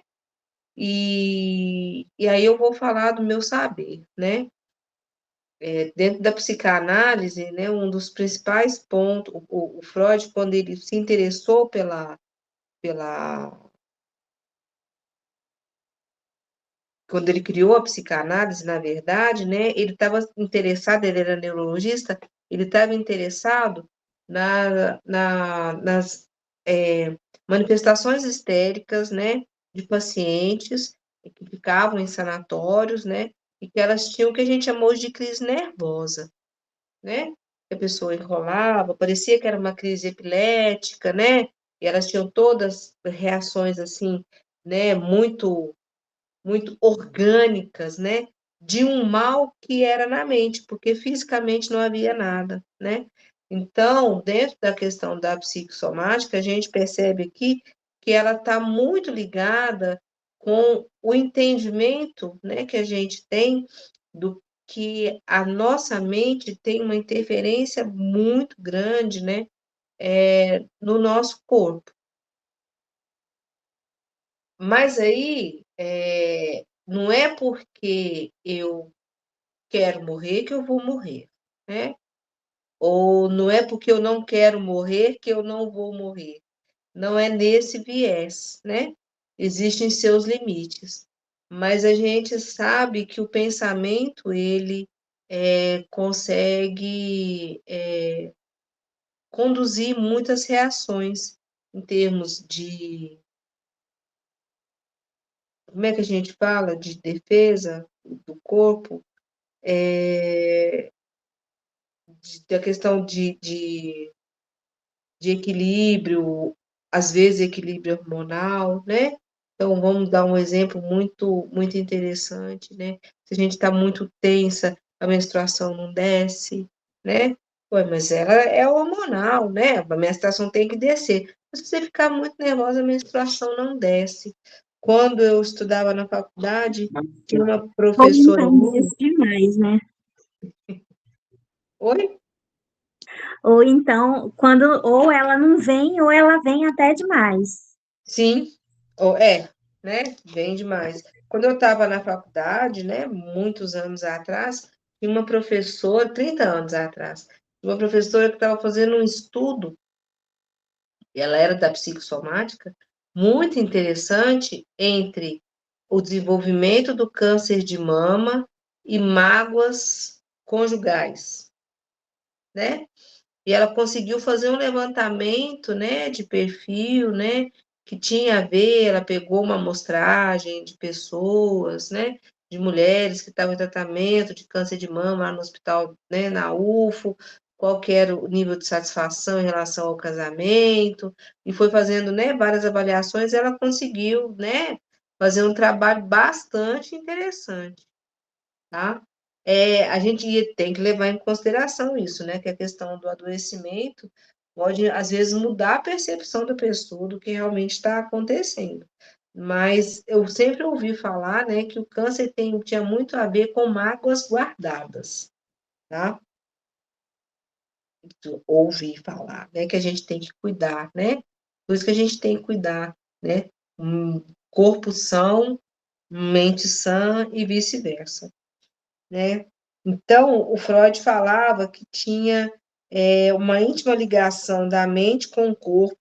E aí eu vou falar do meu saber, né? Dentro da psicanálise, né, um dos principais pontos, o Freud, quando ele se interessou pela quando ele criou a psicanálise, na verdade, né, ele estava interessado, ele era neurologista, ele estava interessado nas manifestações histéricas, né, de pacientes que ficavam em sanatórios, né, e que elas tinham o que a gente chamou de crise nervosa, né, que a pessoa enrolava, parecia que era uma crise epilética, né, e elas tinham todas reações assim, né, muito orgânicas, né, de um mal que era na mente, porque fisicamente não havia nada, né? Então, dentro da questão da psicossomática, a gente percebe aqui que ela está muito ligada com o entendimento, né, que a gente tem do que a nossa mente tem uma interferência muito grande, né, no nosso corpo. Mas aí, não é porque eu quero morrer que eu vou morrer, né? Ou não é porque eu não quero morrer que eu não vou morrer. Não é nesse viés, né? Existem seus limites. Mas a gente sabe que o pensamento, ele consegue conduzir muitas reações em termos de, como é que a gente fala? De defesa do corpo, da questão de equilíbrio, às vezes equilíbrio hormonal, né? Então, vamos dar um exemplo muito interessante, né? Se a gente está muito tensa, a menstruação não desce, né? Ué, mas ela é hormonal, né? A menstruação tem que descer. Mas se você ficar muito nervosa, a menstruação não desce. Quando eu estudava na faculdade, tinha uma Ou professora então minha. desce demais, né? Oi? Ou então, ou ela não vem, ou ela vem até demais. Sim, né? Bem demais. Quando eu estava na faculdade, né, muitos anos atrás, tinha uma professora, 30 anos atrás, uma professora que estava fazendo um estudo, e ela era da psicossomática, muito interessante entre o desenvolvimento do câncer de mama e mágoas conjugais, né? E ela conseguiu fazer um levantamento, né, de perfil, né, que tinha a ver, ela pegou uma amostragem de pessoas, né, de mulheres que estavam em tratamento de câncer de mama lá no hospital, né, na UFO, qual que era o nível de satisfação em relação ao casamento, e foi fazendo, né, várias avaliações, e ela conseguiu, né, fazer um trabalho bastante interessante, tá? A gente tem que levar em consideração isso, né? Que a questão do adoecimento pode, às vezes, mudar a percepção da pessoa do que realmente está acontecendo. Mas eu sempre ouvi falar, né, que o câncer tinha muito a ver com mágoas guardadas, tá? Ouvi falar, né, que a gente tem que cuidar, né? Por isso que a gente tem que cuidar, né? Corpo são, mente sã e vice-versa, né? Então, o Freud falava que tinha uma íntima ligação da mente com o corpo,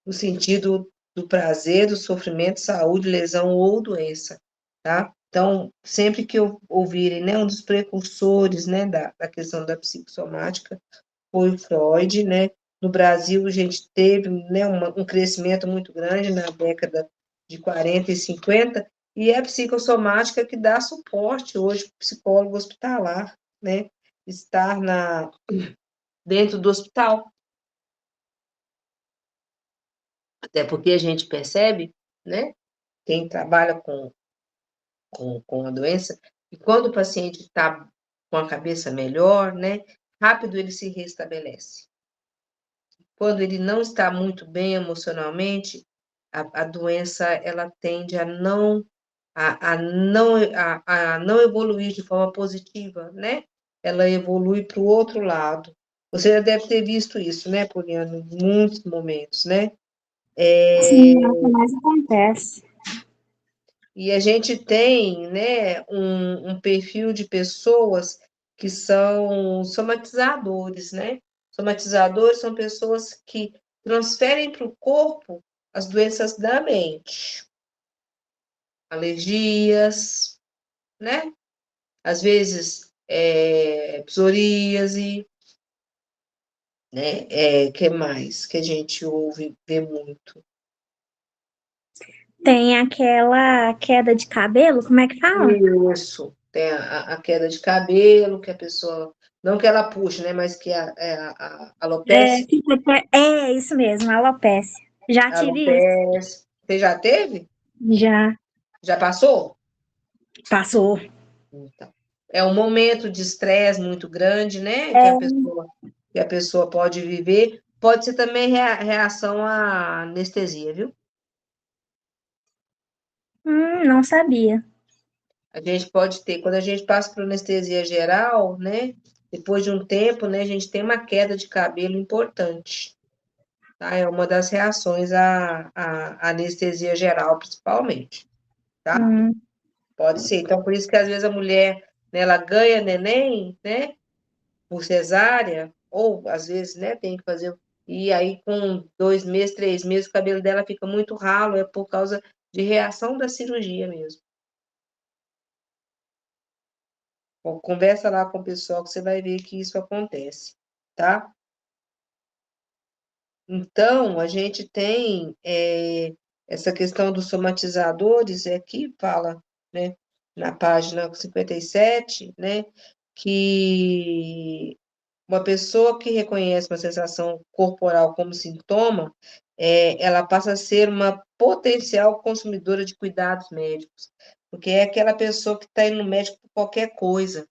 no sentido do prazer, do sofrimento, saúde, lesão ou doença, tá? Então, sempre que ouvirem, né, um dos precursores, né, da questão da psicossomática foi o Freud, né? No Brasil, a gente teve, né, um crescimento muito grande na década de 40 e 50, e é a psicossomática que dá suporte hoje para o psicólogo hospitalar, né? Estar dentro do hospital. Até porque a gente percebe, né? Quem trabalha com a doença, e quando o paciente está com a cabeça melhor, né? Rápido ele se restabelece. Quando ele não está muito bem emocionalmente, a doença ela tende a não evoluir de forma positiva, né? Ela evolui para o outro lado. Você já deve ter visto isso, né, Poliana, em muitos momentos, né? Sim, é o que mais acontece. E a gente tem, né, um perfil de pessoas que são somatizadores, né? Somatizadores são pessoas que transferem para o corpo as doenças da mente, alergias, né? Às vezes, psoríase, né? Que mais que a gente ouve, vê muito? Tem aquela queda de cabelo, como é que fala? Isso, tem a queda de cabelo, que a pessoa, não que ela puxe, né, mas que a alopecia, É isso mesmo, alopecia. Já tive isso? alopecia, você já teve? Já Já passou? passou. Então, é um momento de estresse muito grande, né, É, que a pessoa pode viver, pode ser também reação à anestesia, viu? não sabia. A gente pode ter, quando a gente passa por anestesia geral, né? Depois de um tempo, né, a gente tem uma queda de cabelo importante, tá? É uma das reações à anestesia geral, principalmente, tá? Hum. Pode ser. Então, por isso que às vezes a mulher, né, ela ganha neném, né, por cesárea, ou às vezes, né, tem que fazer. E aí, com 2 meses, 3 meses, o cabelo dela fica muito ralo, é por causa de reação da cirurgia mesmo. Bom, conversa lá com o pessoal que você vai ver que isso acontece, tá? Então, a gente tem essa questão dos somatizadores, aqui fala, né, na página 57, né, que uma pessoa que reconhece uma sensação corporal como sintoma, ela passa a ser uma potencial consumidora de cuidados médicos, porque é aquela pessoa que está indo no médico por qualquer coisa,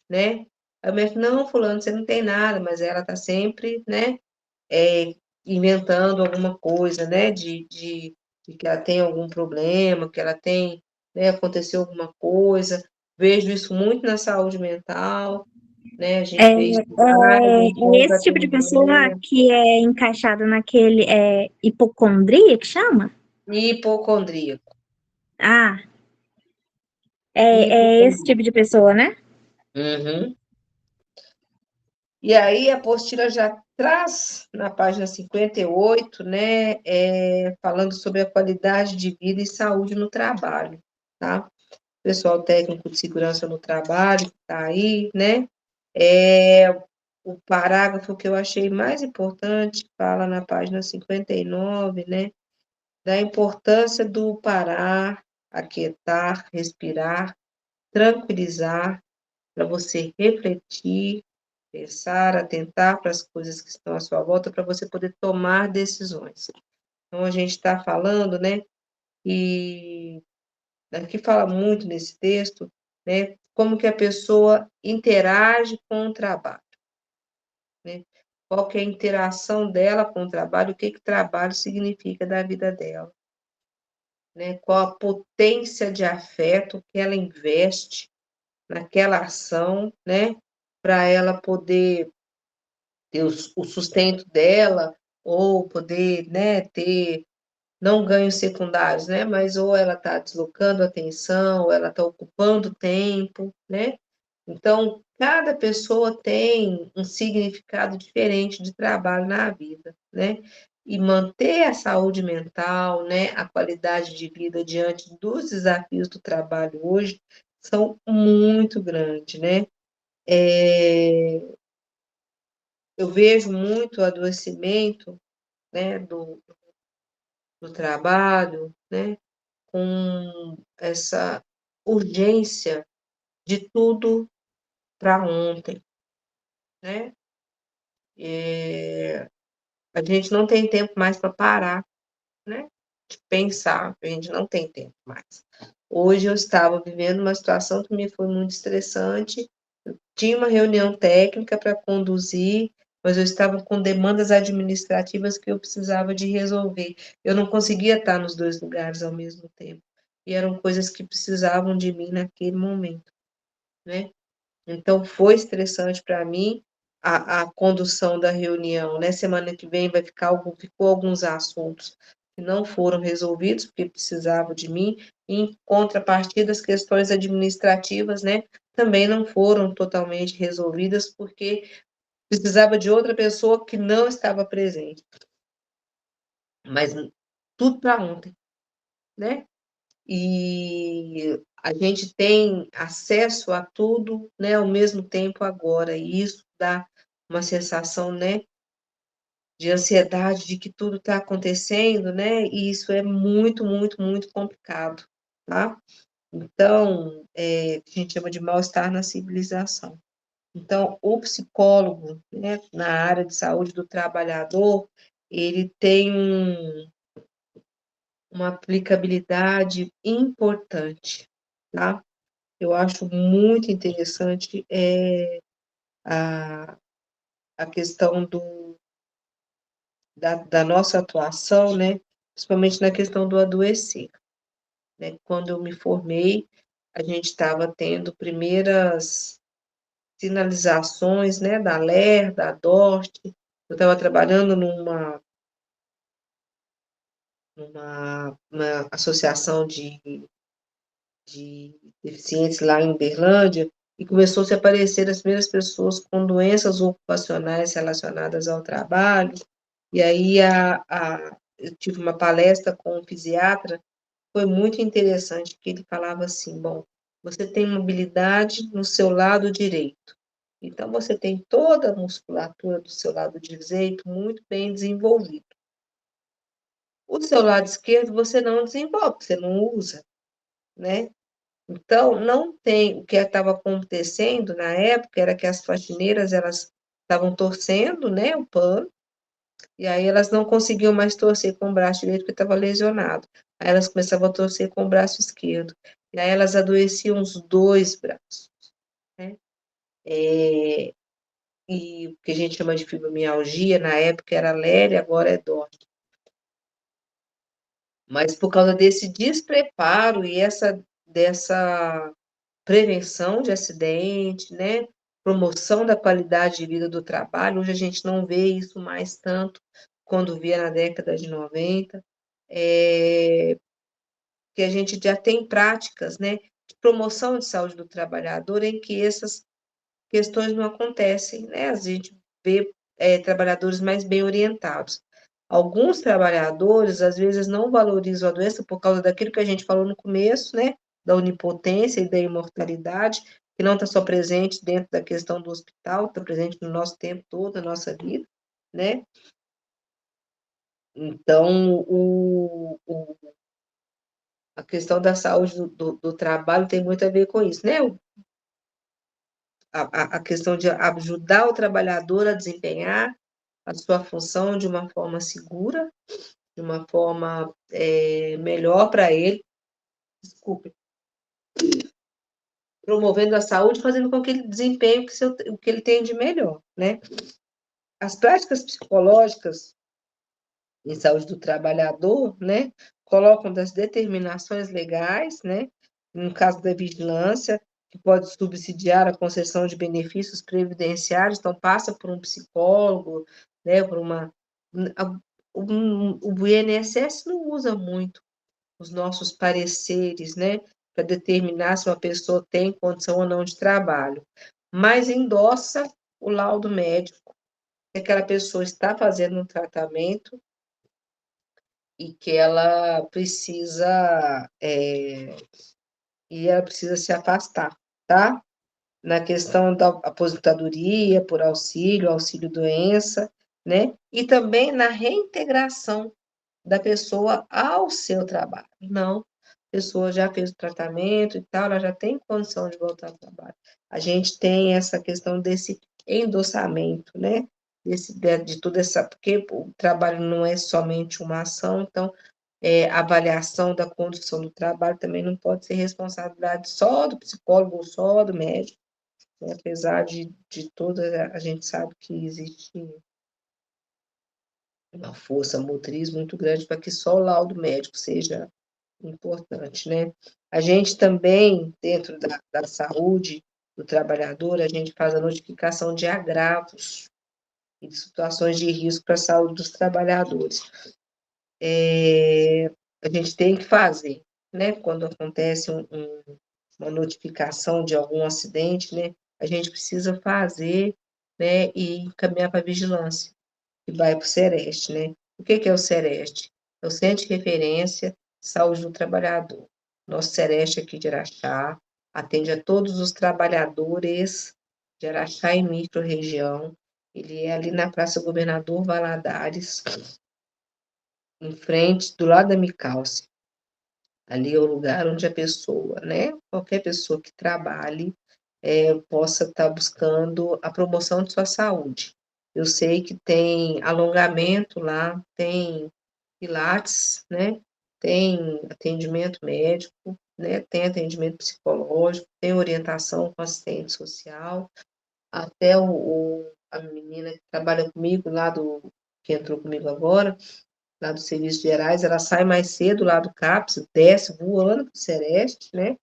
né? Aí o médico, não, fulano, você não tem nada, mas ela está sempre, né, é, inventando alguma coisa, né, de que ela tem algum problema, que ela tem, né, aconteceu alguma coisa. Vejo isso muito na saúde mental, né? A gente vê isso em vários É bons esse tipo de pessoa atendimentos. que é encaixado naquele hipocondria que chama? Hipocondríaco. Ah, é esse tipo Hipocondríaco. de pessoa, né? Uhum. E aí a apostila já traz na página 58, né, falando sobre a qualidade de vida e saúde no trabalho, tá? Pessoal técnico de segurança no trabalho, que tá aí, né? É, o parágrafo que eu achei mais importante fala na página 59, né, da importância do parar, aquietar, respirar, tranquilizar, para você refletir, pensar, atentar para as coisas que estão à sua volta, para você poder tomar decisões. Então, a gente está falando, né, e aqui fala muito nesse texto, né, como que a pessoa interage com o trabalho, né? Qual que é a interação dela com o trabalho, o que que trabalho significa da vida dela, né? Qual a potência de afeto que ela investe naquela ação, né? Para ela poder ter o sustento dela, ou poder, né, ter não ganhos secundários, né? Mas ou ela está deslocando atenção, ou ela está ocupando tempo, né? Então, cada pessoa tem um significado diferente de trabalho na vida, né? E manter a saúde mental, né, a qualidade de vida diante dos desafios do trabalho hoje são muito grandes, né? Eu vejo muito adoecimento, né, do trabalho, né, com essa urgência de tudo para ontem, né? A gente não tem tempo mais para parar, né? De pensar, a gente não tem tempo mais. Hoje eu estava vivendo uma situação que me foi muito estressante. Eu tinha uma reunião técnica para conduzir, mas eu estava com demandas administrativas que eu precisava de resolver. Eu não conseguia estar nos dois lugares ao mesmo tempo. E eram coisas que precisavam de mim naquele momento, né? Então, foi estressante para mim a condução da reunião, né? Semana que vem ficou alguns assuntos que não foram resolvidos, porque precisavam de mim, em contrapartida, as questões administrativas, né? Também não foram totalmente resolvidas, porque precisava de outra pessoa que não estava presente. Mas tudo para ontem, né? E a gente tem acesso a tudo, né, ao mesmo tempo agora, e isso dá uma sensação, né, de ansiedade de que tudo está acontecendo, né, e isso é muito, muito, muito complicado, tá? Então, a gente chama de mal-estar na civilização. Então, o psicólogo, né, na área de saúde do trabalhador, ele tem uma aplicabilidade importante, tá? Eu acho muito interessante a, a questão da nossa atuação, né? Principalmente na questão do adoecer, né? Quando eu me formei, a gente estava tendo primeiras sinalizações, né, da LER, da DORT. Eu estava trabalhando numa associação de deficientes lá em Uberlândia, e começou a se aparecer as primeiras pessoas com doenças ocupacionais relacionadas ao trabalho. E aí eu tive uma palestra com um fisiatra, foi muito interessante, que ele falava assim, bom, você tem mobilidade no seu lado direito, então você tem toda a musculatura do seu lado direito muito bem desenvolvida. O seu lado esquerdo você não desenvolve, você não usa, né? Então, não tem, o que estava acontecendo na época era que as faxineiras, elas estavam torcendo, né, o pano, e aí elas não conseguiam mais torcer com o braço direito porque estava lesionado. Aí elas começavam a torcer com o braço esquerdo. E aí elas adoeciam os dois braços, né? E o que a gente chama de fibromialgia, na época era LER, agora é DOR. Mas por causa desse despreparo e dessa prevenção de acidente, né? Promoção da qualidade de vida do trabalho. Hoje a gente não vê isso mais tanto quando via na década de 90, que a gente já tem práticas, né, de promoção de saúde do trabalhador em que essas questões não acontecem, né? A gente vê trabalhadores mais bem orientados. Alguns trabalhadores, às vezes, não valorizam a doença por causa daquilo que a gente falou no começo, né? Da onipotência e da imortalidade, que não está só presente dentro da questão do hospital, está presente no nosso tempo todo, na nossa vida, né? Então, a questão da saúde do trabalho tem muito a ver com isso, né? A questão de ajudar o trabalhador a desempenhar a sua função de uma forma segura, de uma forma melhor para ele, desculpe, promovendo a saúde, fazendo com que ele desempenhe o que ele tem de melhor, né? As práticas psicológicas em saúde do trabalhador, né, colocam das determinações legais, né, no caso da vigilância, que pode subsidiar a concessão de benefícios previdenciários, então passa por um psicólogo, né, por uma... O INSS não usa muito os nossos pareceres, né, para determinar se uma pessoa tem condição ou não de trabalho, mas endossa o laudo médico, que aquela pessoa está fazendo um tratamento e que ela precisa se afastar, tá? Na questão da aposentadoria por auxílio, auxílio-doença, né? E também na reintegração da pessoa ao seu trabalho. Não, a pessoa já fez o tratamento e tal, ela já tem condição de voltar ao trabalho. A gente tem essa questão desse endossamento, né? De toda essa, porque o trabalho não é somente uma ação, então a avaliação da condição do trabalho também não pode ser responsabilidade só do psicólogo ou só do médico, né? Apesar de toda, a gente sabe que existe uma força motriz muito grande para que só o laudo médico seja importante, né? A gente também, dentro da saúde do trabalhador, a gente faz a notificação de agravos e de situações de risco para a saúde dos trabalhadores. A gente tem que fazer, né? Quando acontece uma notificação de algum acidente, né? A gente precisa fazer, né? E encaminhar para a vigilância, que vai para o SEREST, né? O que é o SEREST? É o Centro de Referência de Saúde do Trabalhador. Nosso SEREST aqui de Araxá atende a todos os trabalhadores de Araxá e micro-região. Ele é ali na Praça Governador Valadares, em frente, do lado da Micalce. Ali é o lugar onde a pessoa, né, qualquer pessoa que trabalhe, possa estar buscando a promoção de sua saúde. Eu sei que tem alongamento lá, tem pilates, né, tem atendimento médico, né, tem atendimento psicológico, tem orientação com assistente social, até a menina que trabalha comigo, que entrou comigo agora, lá dos serviços gerais, ela sai mais cedo lá do CAPS, desce voando para o Sereste, né?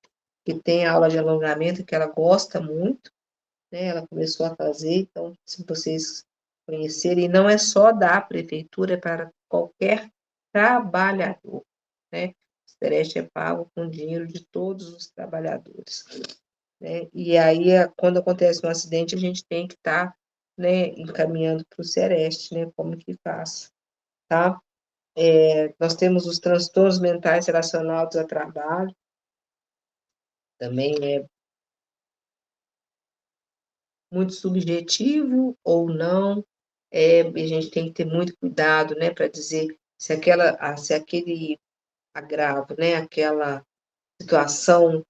que tem aula de alongamento que ela gosta muito, né? Ela começou a fazer, então, se vocês conhecerem, não é só da prefeitura, é para qualquer trabalhador, né? O Sereste é pago com dinheiro de todos os trabalhadores, né? E aí, quando acontece um acidente, a gente tem que estar, né, encaminhando para o Sereste, né? Como que faz, tá? Nós temos os transtornos mentais relacionados ao trabalho, também é muito subjetivo ou não, a gente tem que ter muito cuidado, né, para dizer se aquele agravo, né, aquela situação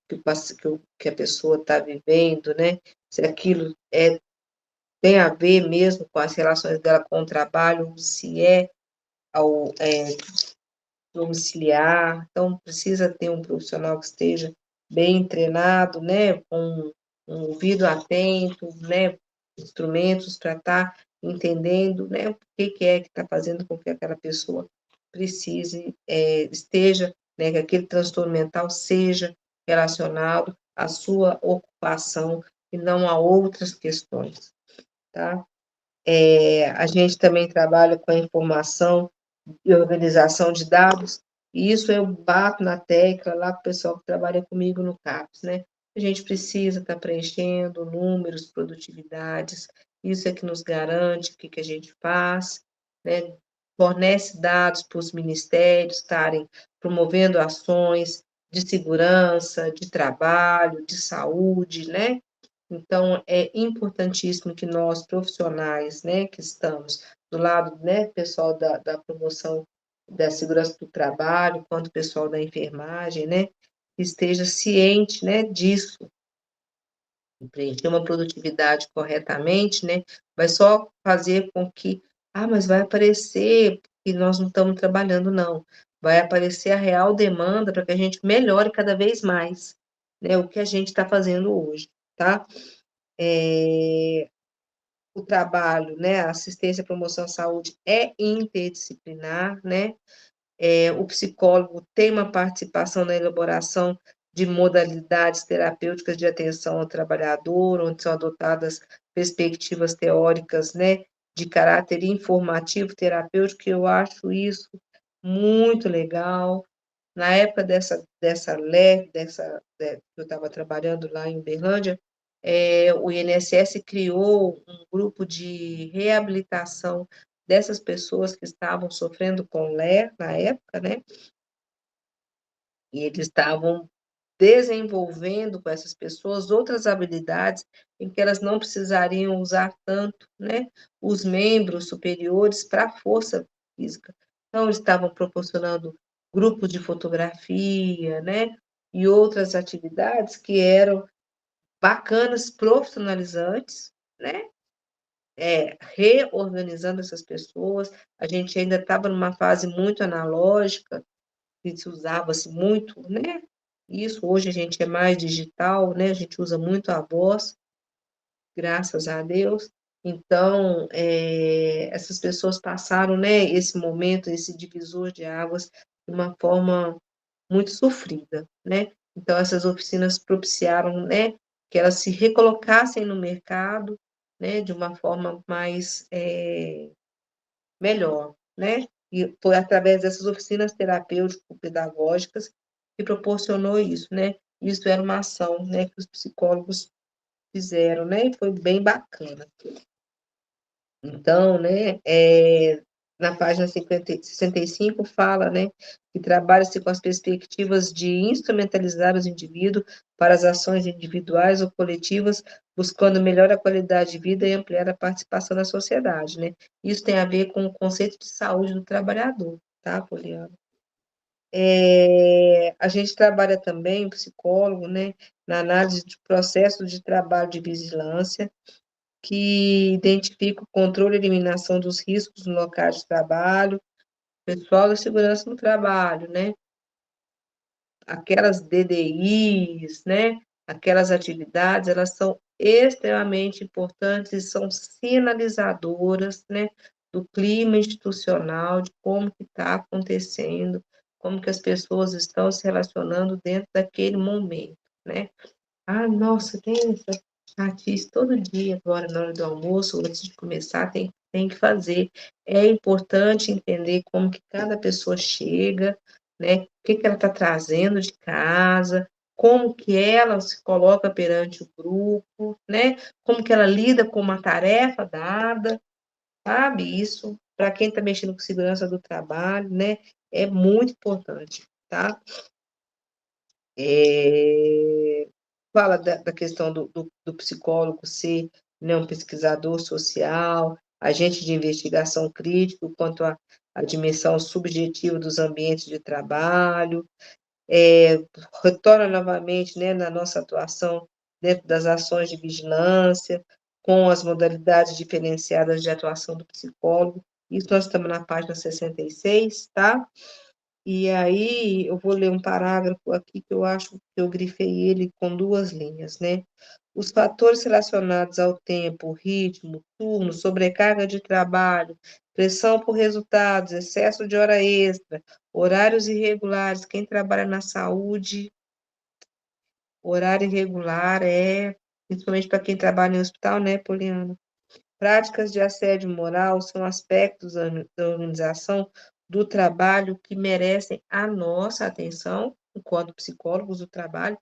que a pessoa está vivendo, né, se aquilo tem a ver mesmo com as relações dela com o trabalho, se é ao domiciliar, então precisa ter um profissional que esteja bem treinado, né, com um ouvido atento, né, instrumentos para estar entendendo, né, o que é que está fazendo com que aquela pessoa precise, esteja, né, que aquele transtorno mental seja relacionado à sua ocupação e não a outras questões, tá? A gente também trabalha com a informação e organização de dados, e isso eu bato na tecla lá para o pessoal que trabalha comigo no CAPES, né? A gente precisa estar preenchendo números, produtividades, isso é que nos garante o que a gente faz, né? Fornece dados para os ministérios estarem promovendo ações de segurança, de trabalho, de saúde, né? Então, é importantíssimo que nós, profissionais, né, que estamos do lado, né, pessoal da promoção da segurança do trabalho, quanto pessoal da enfermagem, né, esteja ciente, né, disso, e preencher uma produtividade corretamente, né, vai só fazer com que, mas vai aparecer que nós não estamos trabalhando, não. Vai aparecer a real demanda para que a gente melhore cada vez mais, né, o que a gente está fazendo hoje, tá? O trabalho, né, a assistência à promoção à saúde é interdisciplinar, né? O psicólogo tem uma participação na elaboração de modalidades terapêuticas de atenção ao trabalhador, onde são adotadas perspectivas teóricas, né, de caráter informativo terapêutico, eu acho isso muito legal. Na época que eu estava trabalhando lá em Uberlândia, o INSS criou um grupo de reabilitação dessas pessoas que estavam sofrendo com LER na época, né? E eles estavam desenvolvendo com essas pessoas outras habilidades em que elas não precisariam usar tanto, né, os membros superiores para a força física. Então, eles estavam proporcionando grupos de fotografia, né, e outras atividades que eram bacanas, profissionalizantes, né, reorganizando essas pessoas. A gente ainda estava numa fase muito analógica, que se usava-se muito, né? Isso, hoje a gente é mais digital, né? A gente usa muito a voz, graças a Deus. Então, essas pessoas passaram, né, esse momento, esse divisor de águas, de uma forma muito sofrida, né? Então, essas oficinas propiciaram, né, que elas se recolocassem no mercado, né, de uma forma mais melhor, né? E foi através dessas oficinas terapêutico-pedagógicas que proporcionou isso, né? Isso era uma ação, né, que os psicólogos fizeram, né? E foi bem bacana. Então, né, na página 65 fala, né, que trabalha-se com as perspectivas de instrumentalizar os indivíduos para as ações individuais ou coletivas, buscando melhorar a qualidade de vida e ampliar a participação na sociedade, né? Isso tem a ver com o conceito de saúde do trabalhador, tá, Poliana? A gente trabalha também, o psicólogo, né, na análise de processo de trabalho de vigilância, que identifica o controle e eliminação dos riscos no local de trabalho, pessoal da segurança no trabalho, né? Aquelas DDIs, né? Aquelas atividades, elas são extremamente importantes e são sinalizadoras, né, do clima institucional, de como que está acontecendo, como que as pessoas estão se relacionando dentro daquele momento, né? Ah, nossa, tem essa chatice todo dia, agora na hora do almoço, antes de começar, tem que fazer. É importante entender como que cada pessoa chega, né? O que que ela está trazendo de casa, como que ela se coloca perante o grupo, né? Como que ela lida com uma tarefa dada, sabe? Isso, para quem está mexendo com segurança do trabalho, né? É muito importante, tá? Fala da questão do psicólogo ser, né, um pesquisador social, agente de investigação crítico quanto à dimensão subjetiva dos ambientes de trabalho, retorna novamente, né, na nossa atuação dentro das ações de vigilância, com as modalidades diferenciadas de atuação do psicólogo. Isso nós estamos na página 66, tá? E aí eu vou ler um parágrafo aqui que eu acho que eu grifei ele com 2 linhas, né. Os fatores relacionados ao tempo, ritmo, turno, sobrecarga de trabalho, pressão por resultados, excesso de hora extra, horários irregulares, quem trabalha na saúde, horário irregular principalmente para quem trabalha em hospital, né, Poliana? Práticas de assédio moral são aspectos da organização do trabalho que merecem a nossa atenção, enquanto psicólogos do trabalho,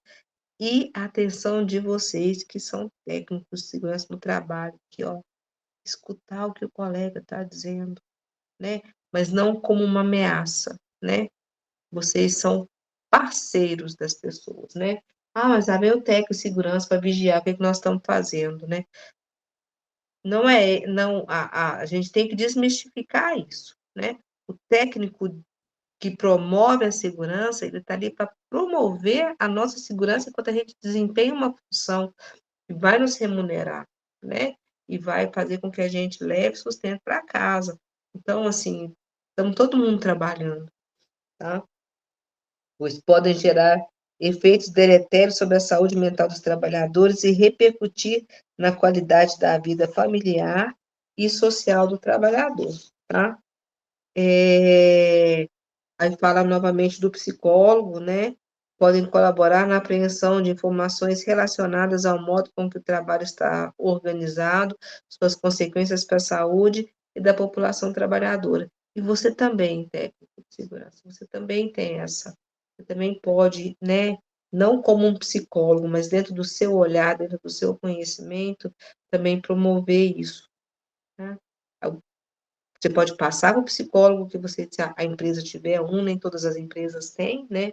e a atenção de vocês, que são técnicos de segurança no trabalho, que, ó, escutar o que o colega está dizendo, né? Mas não como uma ameaça, né? Vocês são parceiros das pessoas, né? Ah, mas lá vem o técnico de segurança para vigiar o que, é que nós estamos fazendo, né? Não, a gente tem que desmistificar isso, né? O técnico que promove a segurança, ele está ali para promover a nossa segurança enquanto a gente desempenha uma função que vai nos remunerar, né? E vai fazer com que a gente leve sustento para casa. Então, assim, estamos todo mundo trabalhando, tá? Pois podem gerar efeitos deletérios sobre a saúde mental dos trabalhadores e repercutir na qualidade da vida familiar e social do trabalhador, tá? Aí fala novamente do psicólogo, né? Podem colaborar na apreensão de informações relacionadas ao modo com que o trabalho está organizado, suas consequências para a saúde e da população trabalhadora. E você também, técnico de segurança, você também tem você também pode, né, não como um psicólogo, mas dentro do seu olhar, dentro do seu conhecimento, também promover isso, tá? Você pode passar para o psicólogo que você, se a empresa tiver nem todas as empresas têm, né?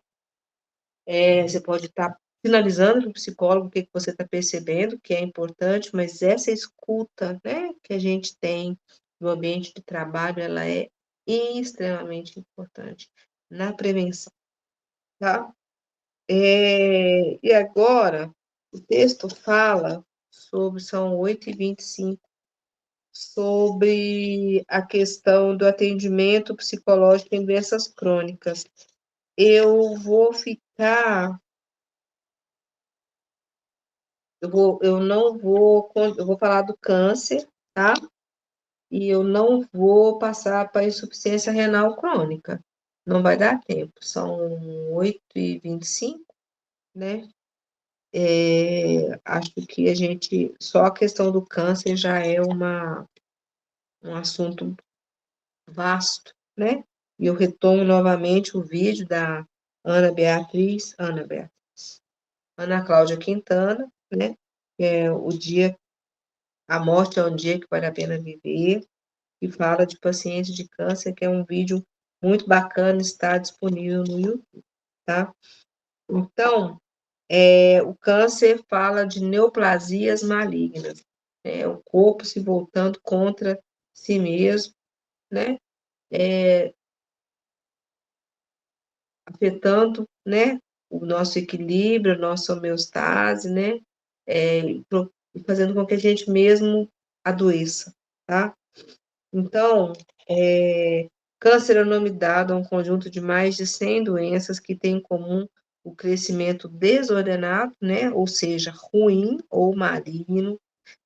Você pode estar finalizando para o psicólogo o que que você está percebendo, que é importante, mas essa escuta, né, que a gente tem no ambiente de trabalho, ela é extremamente importante na prevenção, tá? E agora, o texto fala sobre, são 8h25, sobre a questão do atendimento psicológico em doenças crônicas. Eu vou ficar, eu não vou, eu vou falar do câncer, tá? E eu não vou passar para a insuficiência renal crônica. Não vai dar tempo. São 8h25, né? Acho que só a questão do câncer já é um assunto vasto, né? E eu retomo novamente o vídeo da Ana Cláudia Quintana, né? A morte é um dia que vale a pena viver, e fala de pacientes de câncer, que é um vídeo muito bacana, está disponível no YouTube, tá? Então, o câncer fala de neoplasias malignas, o corpo se voltando contra si mesmo, né? Afetando, né, o nosso equilíbrio, a nossa homeostase, né, e fazendo com que a gente mesmo adoeça, tá? Então, câncer é o nome dado a um conjunto de mais de 100 doenças que têm em comum o crescimento desordenado, né, ou seja, ruim ou maligno,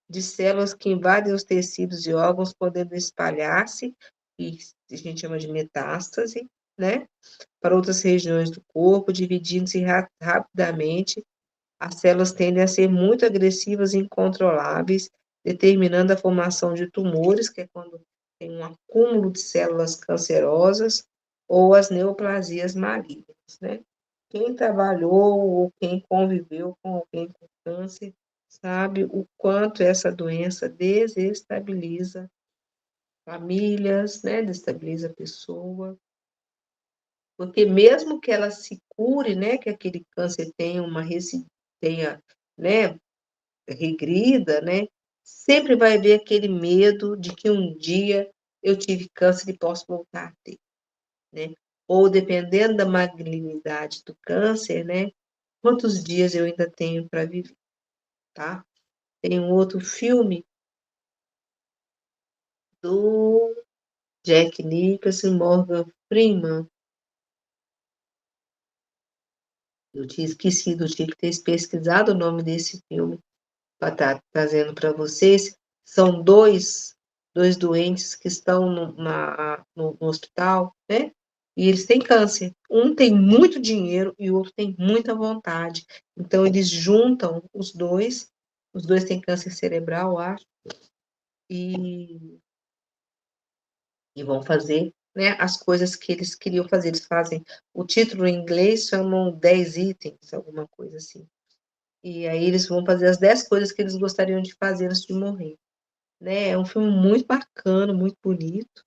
de células que invadem os tecidos e órgãos, podendo espalhar-se, e a gente chama de metástase, né, para outras regiões do corpo, dividindo-se rapidamente as células tendem a ser muito agressivas e incontroláveis, determinando a formação de tumores, que é quando tem um acúmulo de células cancerosas, ou as neoplasias malignas, né. Quem trabalhou ou quem conviveu com alguém com câncer, sabe o quanto essa doença desestabiliza famílias, né, desestabiliza a pessoa, porque mesmo que ela se cure, né, que aquele câncer tenha, né, regrida, né, sempre vai haver aquele medo de que um dia eu tive câncer e posso voltar a ter, né. Ou dependendo da malignidade do câncer, né, quantos dias eu ainda tenho para viver, tá. Tem um outro filme do Jack Nicholson, Morgan Freeman, eu tinha esquecido, eu tinha que ter pesquisado o nome desse filme para estar trazendo para vocês. São dois doentes que estão no hospital, né, e eles têm câncer. Um tem muito dinheiro e o outro tem muita vontade. Então eles juntam os 2 têm câncer cerebral, eu acho, e vão fazer, né, as coisas que eles queriam fazer. Eles fazem o título em inglês chamam 10 itens, alguma coisa assim. E aí eles vão fazer as 10 coisas que eles gostariam de fazer antes de morrer, né. É um filme muito bacana, muito bonito.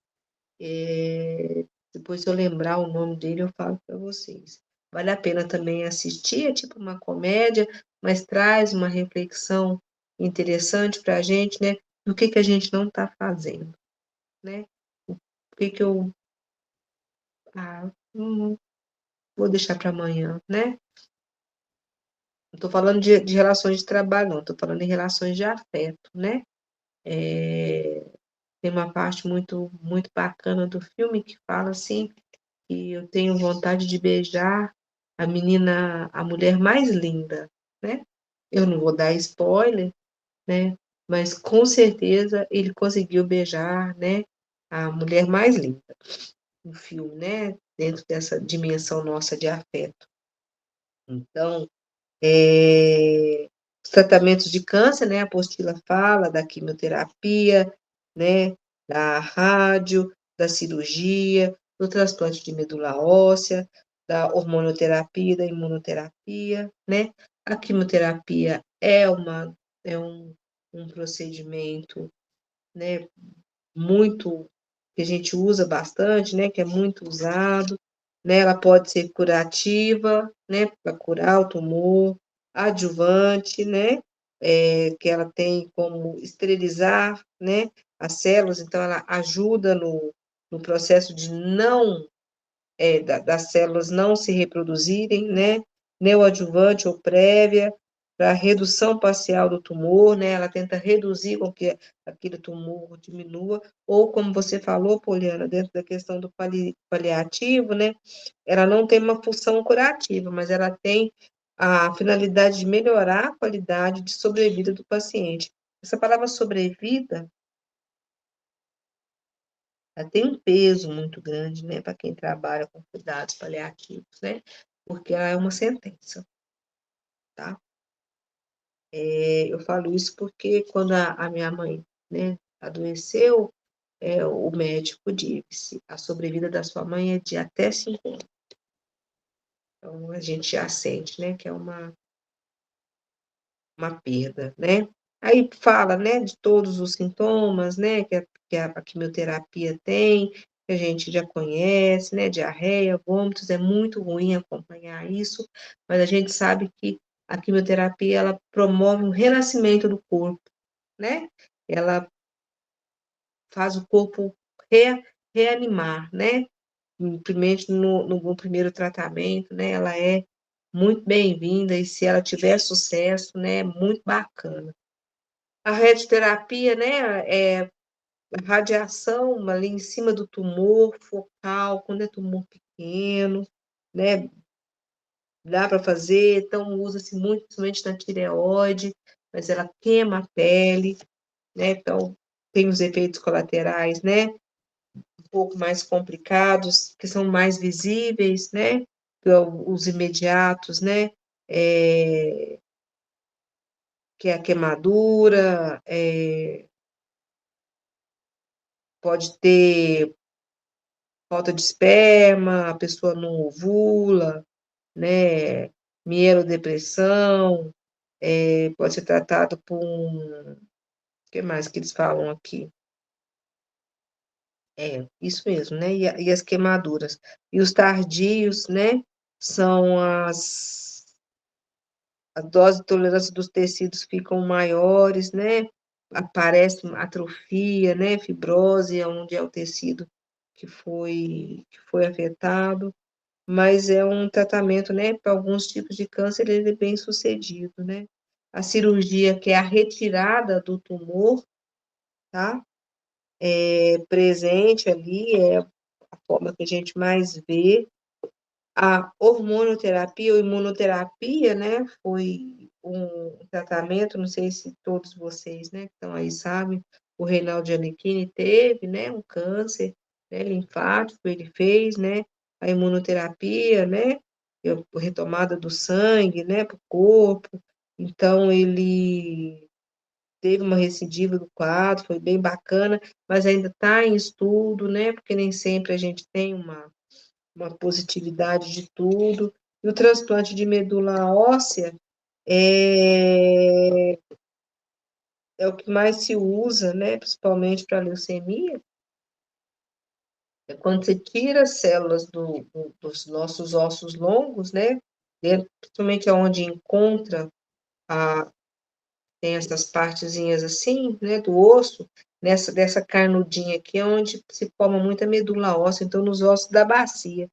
Depois se eu lembrar o nome dele eu falo para vocês. Vale a pena também assistir, é tipo uma comédia, mas traz uma reflexão interessante para a gente, né, do que a gente não está fazendo, né. O que eu vou deixar para amanhã, né. Não estou falando de relações de trabalho não, estou falando em relações de afeto, né. Tem uma parte muito bacana do filme que fala, assim, que eu tenho vontade de beijar a mulher mais linda, né. Eu não vou dar spoiler, né, mas com certeza ele conseguiu beijar, né, a mulher mais linda do filme, né, dentro dessa dimensão nossa de afeto. Então, os tratamentos de câncer, né, a apostila fala da quimioterapia, né, da rádio, da cirurgia, do transplante de medula óssea, da hormonioterapia, da imunoterapia, né. A quimioterapia é um procedimento, né, muito que a gente usa bastante, né, que é muito usado, né, ela pode ser curativa, né, para curar o tumor, adjuvante, né, que ela tem como esterilizar, né, as células, então ela ajuda no processo de não das células não se reproduzirem, né, neoadjuvante ou prévia, para redução parcial do tumor, né, ela tenta reduzir com que aquele tumor diminua, ou como você falou, Poliana, dentro da questão do paliativo, né, ela não tem uma função curativa, mas ela tem a finalidade de melhorar a qualidade de sobrevida do paciente. Essa palavra sobrevida ela tem um peso muito grande, né, para quem trabalha com cuidados paliativos, né, porque ela é uma sentença, tá. Eu falo isso porque quando a minha mãe, né, adoeceu, o médico disse: "A sobrevida da sua mãe é de até 5 anos". Então a gente já sente, né, que é uma perda, né. Aí fala, né, de todos os sintomas, né, que a quimioterapia tem, que a gente já conhece, né, diarreia, vômitos, é muito ruim acompanhar isso, mas a gente sabe que a quimioterapia ela promove um renascimento do corpo, né, ela faz o corpo reanimar, né, principalmente no primeiro tratamento, né, ela é muito bem-vinda e se ela tiver sucesso, né, muito bacana. A radioterapia, né, a radiação ali em cima do tumor focal, quando é tumor pequeno, né, dá para fazer, então usa-se muito, principalmente na tireoide, mas ela queima a pele, né, então tem os efeitos colaterais, né, um pouco mais complicados, que são mais visíveis, né, que é os imediatos, né, que é a queimadura, pode ter falta de esperma, a pessoa não ovula, né? Mielodepressão, pode ser tratado por um. O que mais que eles falam aqui? Isso mesmo, né? E as queimaduras. E os tardios, né? São a dose de tolerância dos tecidos ficam maiores, né? Aparece atrofia, né? Fibrose, onde é o tecido que foi afetado, mas é um tratamento, né? Para alguns tipos de câncer, ele é bem sucedido, né? A cirurgia, que é a retirada do tumor, tá? Presente ali, é a forma que a gente mais vê. A hormonioterapia ou imunoterapia, né, foi um tratamento, não sei se todos vocês, né, que estão aí sabem, o Reinaldo Giannichini teve, né, um câncer, né, linfático, ele fez, né, a imunoterapia, né, a retomada do sangue, né, para o corpo, então ele teve uma recidiva do quadro, foi bem bacana, mas ainda está em estudo, né, porque nem sempre a gente tem uma positividade de tudo. E o transplante de medula óssea é o que mais se usa, né, principalmente para leucemia, é quando você tira as células dos nossos ossos longos, né, principalmente onde encontra tem essas partezinhas assim, né, do osso, dessa carnudinha aqui, é onde se forma muita medula óssea, então nos ossos da bacia,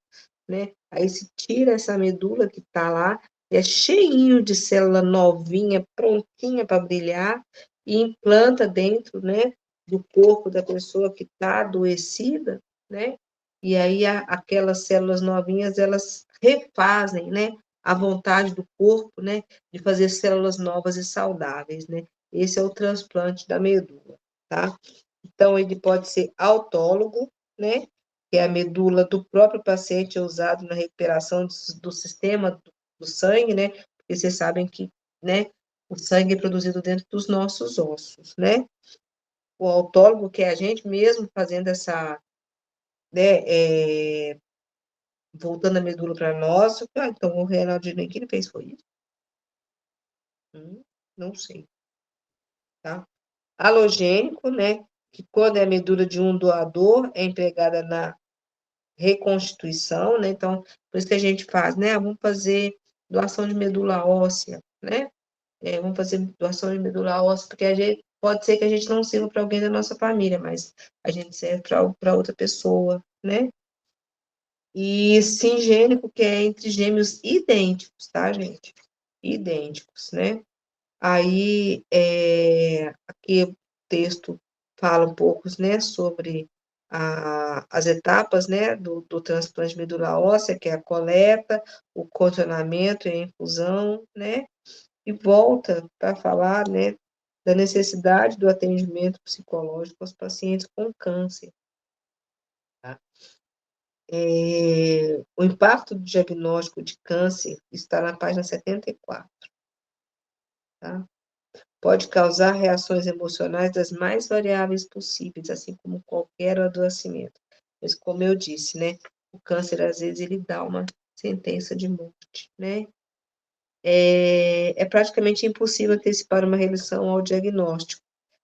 né? Aí se tira essa medula que está lá, é cheinho de célula novinha, prontinha para brilhar, e implanta dentro, né, do corpo da pessoa que está adoecida, né? E aí aquelas células novinhas, elas refazem, né, a vontade do corpo, né, de fazer células novas e saudáveis, né? Esse é o transplante da medula, tá? Então, ele pode ser autólogo, né? Que é a medula do próprio paciente usado na recuperação do sistema do sangue, né? Porque vocês sabem que, né, o sangue é produzido dentro dos nossos ossos, né? O autólogo, que é a gente mesmo fazendo essa, né, voltando a medula para nós, então o Reinaldinho aqui ele fez foi isso? Não sei, tá? Halogênico, né? Que quando é a medula de um doador, é empregada na reconstituição, né? Então, por isso que a gente faz, né? Vamos fazer doação de medula óssea, né? Vamos fazer doação de medula óssea, porque a gente pode ser que a gente não sirva para alguém da nossa família, mas a gente serve para outra pessoa, né? E singênico, que é entre gêmeos idênticos, tá, gente? Idênticos, né? Aí, aqui o texto fala um pouco, né, sobre as etapas, né, do transplante de medula óssea, que é a coleta, o condicionamento e a infusão, né, e volta para falar, né, da necessidade do atendimento psicológico aos pacientes com câncer. Tá? O impacto do diagnóstico de câncer está na página 74. Tá? Pode causar reações emocionais das mais variáveis possíveis, assim como qualquer adoecimento. Mas, como eu disse, né, o câncer, às vezes, ele dá uma sentença de morte, né? É praticamente impossível antecipar uma relação ao diagnóstico,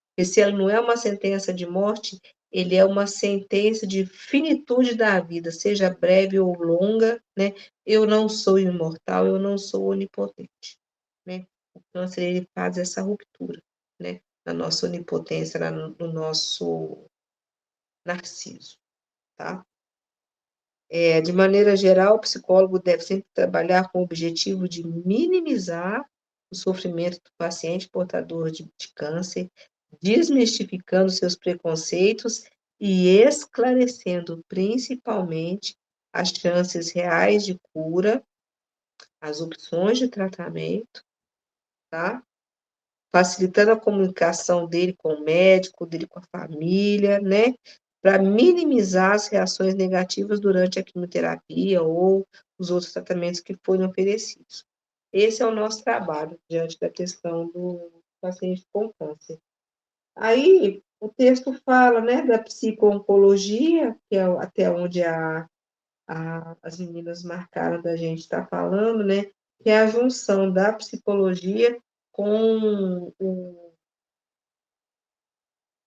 porque se ele não é uma sentença de morte, ele é uma sentença de finitude da vida, seja breve ou longa, né? Eu não sou imortal, eu não sou onipotente, né? O câncer, ele faz essa ruptura, né? Na nossa onipotência, no nosso narciso, tá? De maneira geral, o psicólogo deve sempre trabalhar com o objetivo de minimizar o sofrimento do paciente portador de câncer, desmistificando seus preconceitos e esclarecendo principalmente as chances reais de cura, as opções de tratamento, tá? Facilitando a comunicação dele com o médico, dele com a família, né? Para minimizar as reações negativas durante a quimioterapia ou os outros tratamentos que forem oferecidos. Esse é o nosso trabalho diante da questão paciente com câncer. Aí, o texto fala, né, da psico-oncologia, que é até onde as meninas marcaram da gente estar falando, né, que é a junção da psicologia com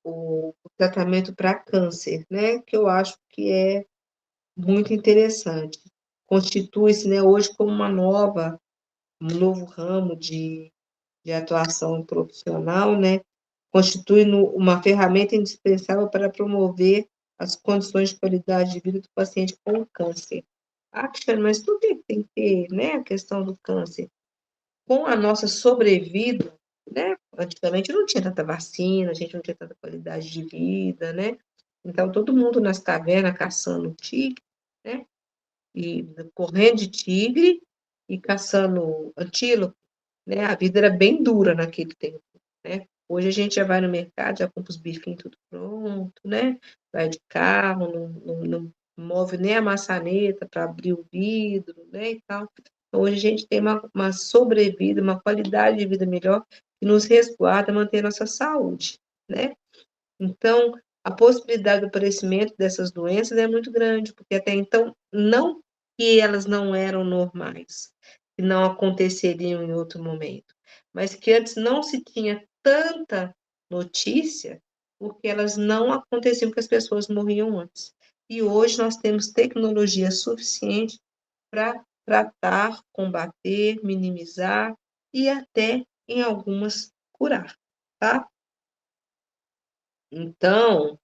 o tratamento para câncer, né, que eu acho que é muito interessante. Constitui-se, né, hoje como um novo ramo de atuação profissional, né, constitui uma ferramenta indispensável para promover as condições de qualidade de vida do paciente com câncer. Ah, Cristiano, mas tudo tem que ter, né, a questão do câncer. Com a nossa sobrevida, né, antigamente não tinha tanta vacina, a gente não tinha tanta qualidade de vida, né, então todo mundo nas cavernas caçando tigre, né, e correndo de tigre e caçando antílope, né? A vida era bem dura naquele tempo, né? Hoje a gente já vai no mercado, já compra os bifinhos tudo pronto, né? Vai de carro, não move nem a maçaneta para abrir o vidro, né? E tal. Então, hoje a gente tem uma sobrevida, uma qualidade de vida melhor que nos resguarda, manter a nossa saúde, né? Então, a possibilidade do aparecimento dessas doenças é muito grande, porque até então, não que elas não eram normais, que não aconteceriam em outro momento, mas que antes não se tinha tanta notícia, porque elas não aconteciam, que as pessoas morriam antes. E hoje nós temos tecnologia suficiente para tratar, combater, minimizar e até, em algumas, curar, tá? Então,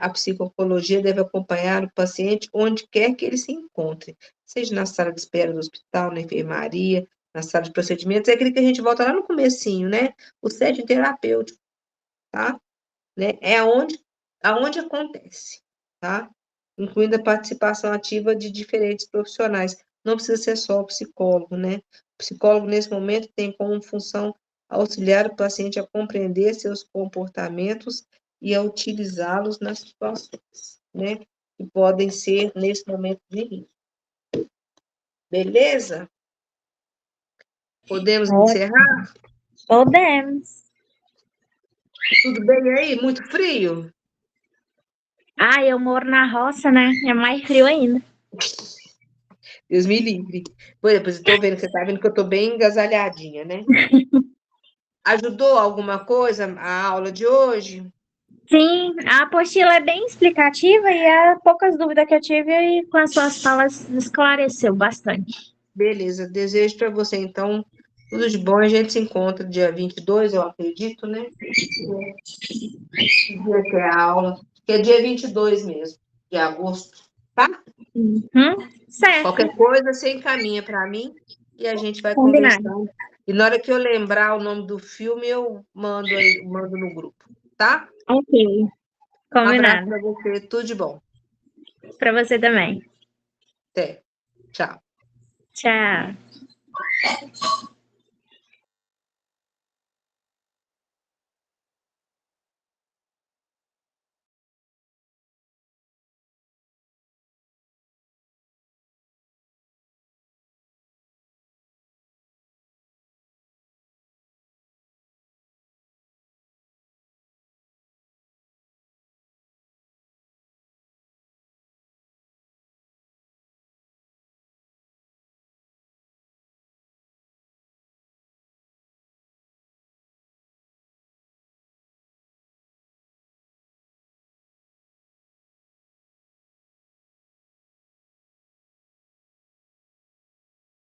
a psicologia deve acompanhar o paciente onde quer que ele se encontre, seja na sala de espera do hospital, na enfermaria, na sala de procedimentos, é aquele que a gente volta lá no comecinho, né? O setting terapêutico, tá? Né? É aonde acontece, tá? Incluindo a participação ativa de diferentes profissionais. Não precisa ser só o psicólogo, né? O psicólogo, nesse momento, tem como função auxiliar o paciente a compreender seus comportamentos e a utilizá-los nas situações, né? Que podem ser nesse momento de risco. Beleza? Podemos encerrar? Podemos. Tudo bem aí? Muito frio? Ah, eu moro na roça, né? É mais frio ainda. Deus me livre. Pois estou vendo, você está vendo que eu estou bem agasalhadinha, né? Ajudou alguma coisa a aula de hoje? Sim, a apostila é bem explicativa e as poucas dúvidas que eu tive e com as suas falas esclareceu bastante. Beleza, desejo para você, então, tudo de bom. A gente se encontra dia 22, eu acredito, né? Que dia que é a aula? Que é dia 22 mesmo, de agosto, tá? Certo, Qualquer coisa, você encaminha para mim e a gente vai combinado. conversando. E na hora que eu lembrar o nome do filme, eu mando aí, mando no grupo, tá? Ok, Um abraço combinado. para você, tudo de bom. Para você também. Até. Tchau. Tchau.